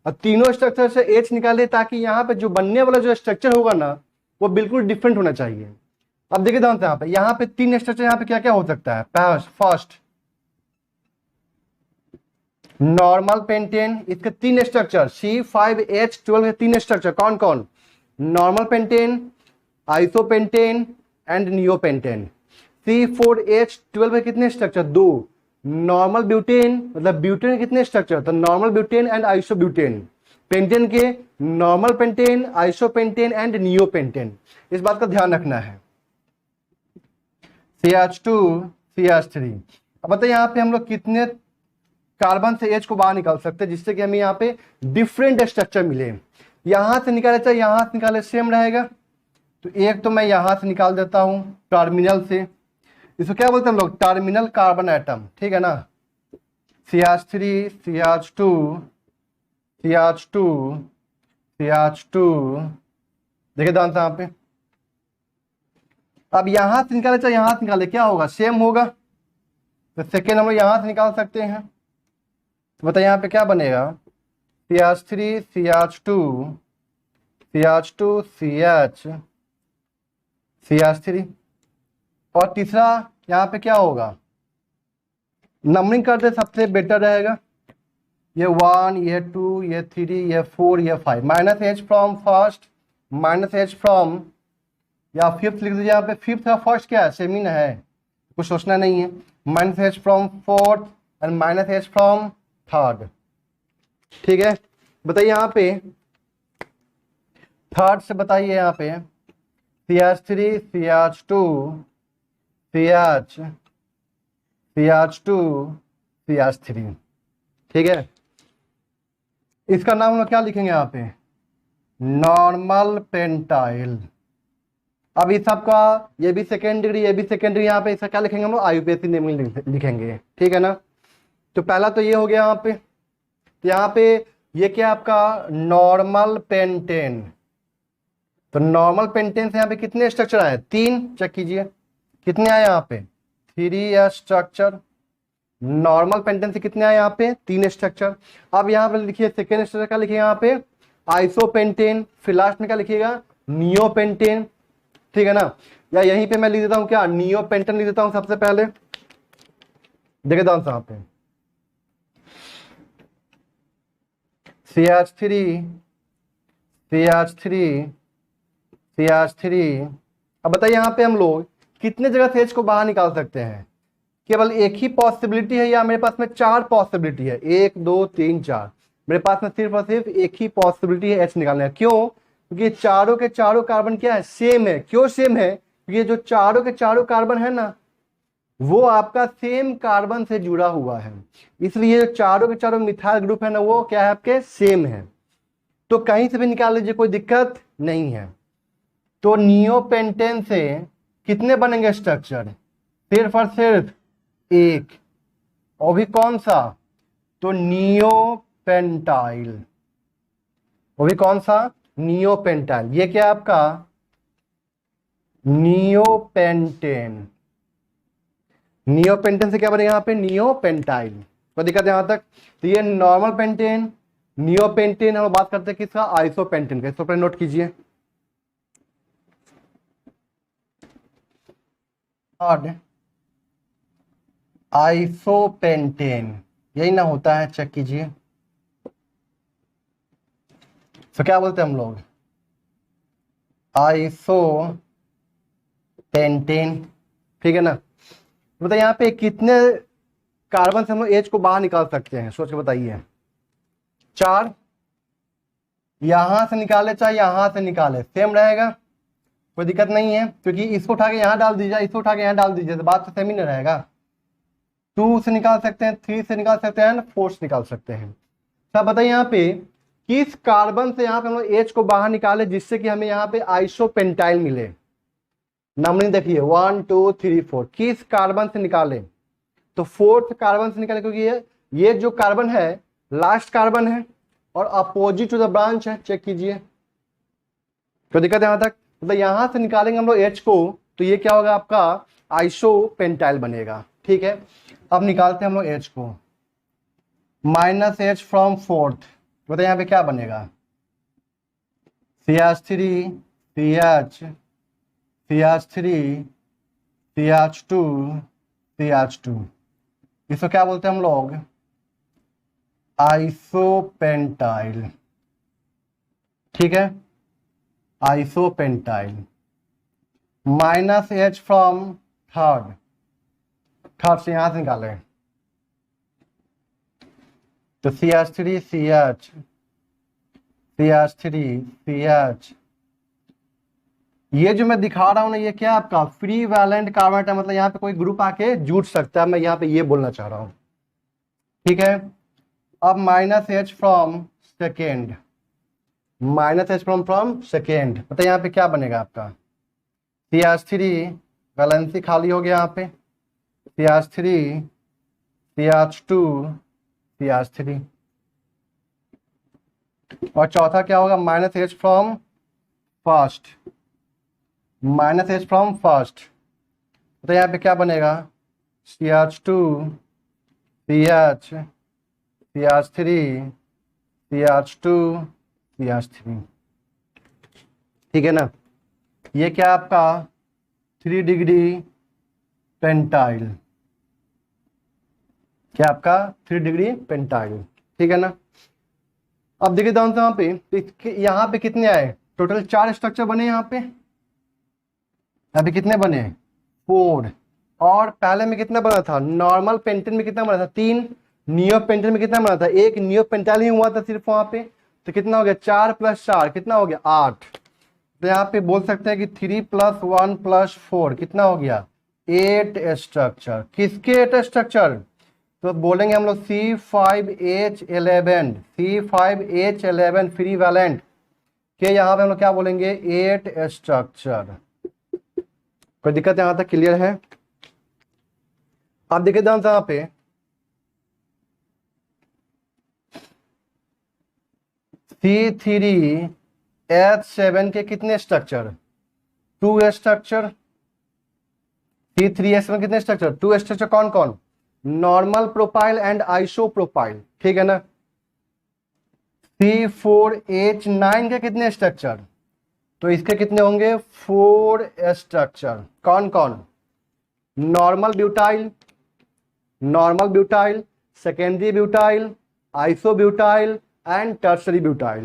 और तीनों स्ट्रक्चर से H निकालिए, ताकि यहाँ पे जो बनने वाला जो स्ट्रक्चर होगा ना वो बिल्कुल डिफरेंट होना चाहिए। अब देखिए ध्यान से, यहाँ पे 3 स्ट्रक्चर, यहाँ पे क्या क्या हो सकता है, फर्स्ट नॉर्मल पेंटेन, इसके 3 स्ट्रक्चर, C5H12 के 3 स्ट्रक्चर कौन कौन, normal pentane, isopentane and neopentane. C4H12 के कितने स्ट्रक्चर, 2, नॉर्मल ब्यूटेन, मतलब ब्यूटेन के कितने स्ट्रक्चर, तो normal butane and isobutane. Pentane के normal pentane, isopentane and neopentane, इस बात का ध्यान रखना है। CH2 CH3। अब बताइए यहाँ पे हम लोग कितने कार्बन से H को बाहर निकाल सकते हैं, जिससे कि हमें यहाँ पे डिफरेंट स्ट्रक्चर मिले। यहां से निकाले चाहे यहां से निकाले, सेम रहेगा। तो एक तो मैं यहां से निकाल देता हूं टर्मिनल से, इसको क्या बोलते हैं हम लोग, टर्मिनल कार्बन एटम, ठीक है ना। CH3 CH2 CH2 CH2, देखिए ध्यान से यहाँ पे। अब यहां से निकाले चाहे यहां से निकाले, क्या होगा, सेम होगा। तो सेकेंड हम लोग यहां से निकाल सकते हैं। तो बताइए यहाँ पे क्या बनेगा, CH3 CH2 CH2 CH3, और तीसरा यहाँ पे क्या होगा, नंबरिंग कर दे सबसे बेटर रहेगा, ये 1, ये 2, ये 3, ये 4, ये 5, minus H from first, minus H from, या फिफ्थ लिख दीजिए यहाँ पे, फिफ्थ का फर्स्ट क्या है, सेम ही ना है, कुछ सोचना नहीं है। Minus H from fourth and minus H from third, ठीक है। बताइए यहाँ पे थर्ड से, बताइए यहाँ पे CH3 CH2 CH2 CH3, ठीक है। इसका नाम हम लोग क्या लिखेंगे यहाँ पे, नॉर्मल पेंटाइल। अब इस सबका ये भी सेकेंड डिग्री, ये भी सेकेंड डिग्री, यहाँ पे इसका क्या लिखेंगे हम लोग, IUPAC नेम लिखेंगे, ठीक है ना। तो पहला तो ये हो गया यहाँ पे। तो यहाँ पे ये क्या आपका नॉर्मल पेंटेन, तो नॉर्मल पेंटेन से यहाँ पे कितने स्ट्रक्चर आए, 3, चेक कीजिए कितने आए यहाँ पे, 3 स्ट्रक्चर। नॉर्मल पेंटेन से कितने आए यहाँ पे, 3 स्ट्रक्चर। अब यहाँ पे लिखिए सेकेंड स्ट्रक्चर क्या लिखिएगा यहाँ पे, आइसोपेंटेन, फिर लास्ट में क्या लिखिएगा, नियोपेंटेन, ठीक है ना। या यहीं पे मैं लिख देता हूँ क्या, नियोपेंटेन लिख देता हूँ सबसे पहले, देखिए ध्यान से यहाँ पे CH3 CH3 CH3। अब बताइए यहाँ पे हम लोग कितने जगह से H को बाहर निकाल सकते हैं, केवल एक ही पॉसिबिलिटी है या मेरे पास में 4 पॉसिबिलिटी है, 1 2 3 4, मेरे पास में सिर्फ और सिर्फ एक ही पॉसिबिलिटी है H निकालने का। क्यों, क्योंकि चारों के चारों कार्बन क्या है, सेम है। क्यों सेम है, क्योंकि जो चारों के चारों कार्बन है ना वो आपका सेम कार्बन से जुड़ा हुआ है, इसलिए चारों के चारों मिथाइल ग्रुप है ना वो क्या है, आपके सेम है। तो कहीं से भी निकाल लीजिए, कोई दिक्कत नहीं है। तो नियोपेंटेन से कितने बनेंगे स्ट्रक्चर, सिर्फ और सिर्फ एक, और भी कौन सा, तो नियोपेंटाइल, वो भी कौन सा, नियोपेंटाइल। ये क्या आपका नियोपेंटेन, नियोपेंटेन से क्या बनेगा यहाँ पे, नियोपेंटाइल। कोई दिक्कत है यहाँ तक। तो ये नॉर्मल पेंटेन, नियोपेंटेन हम बात करते हैं किसका, आइसोपेंटेन का। इसको पहले नोट कीजिए। थर्ड आइसोपेंटेन, यही ना होता है, चेक कीजिए। तो क्या बोलते हैं हम लोग, आइसोपेंटेन, ठीक है ना। बताइए यहाँ पे कितने कार्बन से हम लोग एच को बाहर निकाल सकते हैं, सोच के बताइए। 4, यहां से निकाले चाहे यहां से निकाले सेम रहेगा, कोई दिक्कत नहीं है, क्योंकि इसको उठा के यहां डाल दीजिए, इसको उठा के यहां डाल दीजिए, तो बात तो सेम ही नहीं रहेगा। 2 से निकाल सकते हैं, 3 से निकाल सकते हैं, 4 से निकाल सकते हैं। तो बताइए यहाँ पे किस कार्बन से यहाँ पे हम लोग एच को बाहर निकाले जिससे कि हमें यहाँ पे आइसोपेंटाइल मिले। नंबरिंग देखिए 1 2 3 4, किस कार्बन से निकाले, तो 4th कार्बन से निकाले, क्योंकि ये जो कार्बन है लास्ट कार्बन है और अपोजिट टू द ब्रांच है, चेक कीजिए। तो दिक्कत है यहां तक, मतलब यहां से निकालेंगे हम लोग एच को, तो ये क्या होगा आपका आइसोपेंटाइल बनेगा, ठीक है। अब निकालते हैं हम लोग एच को, -H फ्रॉम 4th, बताइए यहाँ पे क्या बनेगा, CH3 CH CH3 CH2 CH2, इसको क्या बोलते हैं हम लोग, आइसोपेंटाइल, ठीक है, आइसोपेंटाइल। -H फ्रॉम थर्ड से यहां से निकाले, तो CH3 CH CH3 CH, ये जो मैं दिखा रहा हूं ना, ये क्या आपका फ्री वैलेंट कार्बन है, मतलब यहाँ पे कोई ग्रुप आके जुड़ सकता है, मैं यहाँ पे ये बोलना चाह रहा हूं, ठीक है। अब -H from second, -H from second, बताइए यहाँ पे क्या बनेगा आपका, CH3 वैलेंसी खाली हो गया यहाँ पे, CH3 CH2 CH3, और चौथा क्या होगा, -H from first, -H from first, तो यहाँ पे क्या बनेगा, CH2 CH CH3 CH2 CH3, ठीक है ना। ये क्या आपका 3 डिग्री पेंटाइल, क्या आपका 3 डिग्री पेंटाइल, ठीक है ना। अब देखिए ध्यान से, यहाँ पे कितने आए, टोटल 4 स्ट्रक्चर बने यहाँ पे, अभी कितने बने, 4, और पहले में कितना बना था, नॉर्मल पेंटेन में कितना बना था, 3, नियो पेंटेन में कितना बना था, 1, नियो पेंटाइल ही हुआ था सिर्फ वहां पे, तो कितना हो गया, 4 + 4 कितना हो गया, 8। तो यहाँ पे बोल सकते हैं कि 3 + 1 + 4 कितना हो गया, 8 स्ट्रक्चर। किसके 8 स्ट्रक्चर, तो बोलेंगे हम लोग C5H11, C5H11 फ्री वैलेंट के, यहाँ पे हम लोग क्या बोलेंगे, 8 स्ट्रक्चर। कोई दिक्कत यहाँ तक क्लियर है। आप देखिए ध्यान से यहाँ पे C3H7 के कितने स्ट्रक्चर, 2 स्ट्रक्चर। C3H7 कितने स्ट्रक्चर, 2 स्ट्रक्चर, कौन कौन, normal propyl and iso propyl, ठीक है ना। C4H9 के कितने स्ट्रक्चर, तो इसके कितने होंगे, 4 स्ट्रक्चर, कौन कौन, normal butyl, secondary butyl, iso butyl and tertiary butyl.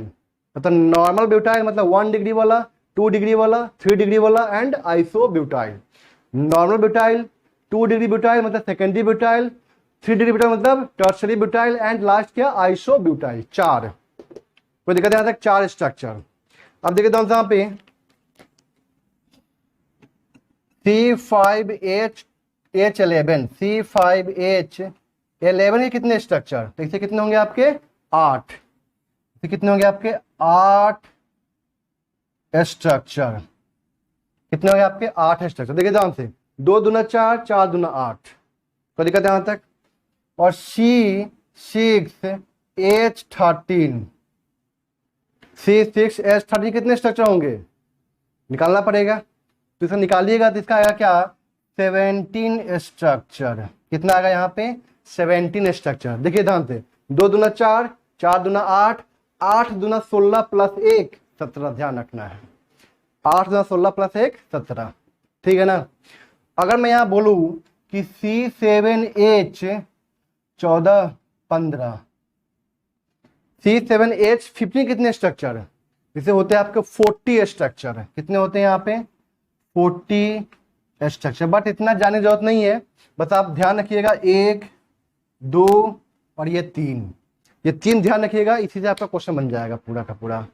मतलब नॉर्मल ब्यूटाइल मतलब 1 डिग्री वाला, 2 डिग्री वाला, 3 डिग्री वाला and iso butyl. Normal butyl, 2 degree butyl मतलब सेकेंडरी ब्यूटाइल, 3 डिग्री ब्यूटाइल मतलब टर्सरी ब्यूटाइल एंड लास्ट क्या, आइसो ब्यूटाइल। 4, कोई दिक्कत यहाँ तक, 4 स्ट्रक्चर। अब देखिए दोस्तों यहाँ पे C5H11 के कितने स्ट्रक्चर, तो इसे कितने होंगे आपके, 8, इसे कितने होंगे आपके 8 स्ट्रक्चर, कितने होंगे आपके 8 स्ट्रक्चर। देखिए ध्यान से, 2 दूना 4, 4 दूना 8, कोई दिक्कत यहाँ तक। और C6H13 कितने स्ट्रक्चर होंगे, निकालना पड़ेगा, तो इसका निकालिएगा तो इसका आएगा क्या, 17 स्ट्रक्चर। कितना आएगा यहाँ पे, 17 स्ट्रक्चर। देखिए ध्यान से, 2 दूना 4, 4 दूना 8, 8 दूना 16 प्लस 1 17, ध्यान रखना है। 8 दूना 16 प्लस 1 17, ठीक है ना। अगर मैं यहाँ बोलूँ कि C7H 14 15, C7H 15 कितने स्ट्रक्चर है, इसे होते हैं आपके 40 स्ट्रक्चर है। कितने होते हैं यहाँ पे 40 स्ट्रक्चर, बट इतना जानने की जरूरत नहीं है, बस आप ध्यान रखिएगा 1 2 और ये 3, ये 3 ध्यान रखिएगा, इसी से आपका क्वेश्चन बन जाएगा पूरा का पूरा,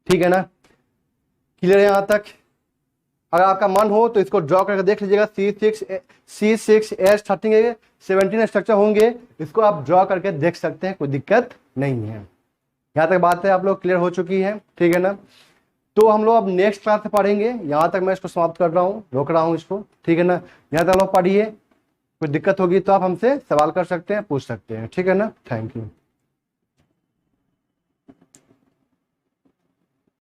ठीक है ना। क्लियर है यहाँ तक। अगर आपका मन हो तो इसको ड्रॉ करके देख लीजिएगा, C6H13 17 स्ट्रक्चर होंगे, इसको आप ड्रॉ करके देख सकते हैं, कोई दिक्कत नहीं है। यहाँ तक बात है आप लोग क्लियर हो चुकी है, ठीक है ना। तो हम लोग अब नेक्स्ट क्लास से पढ़ेंगे, यहाँ तक मैं इसको समाप्त कर रहा हूँ, रोक रहा हूँ इसको, ठीक है ना। यहाँ तक लोग पढ़िए, कोई दिक्कत होगी तो आप हमसे सवाल कर सकते हैं, पूछ सकते हैं, ठीक है ना। Thank you.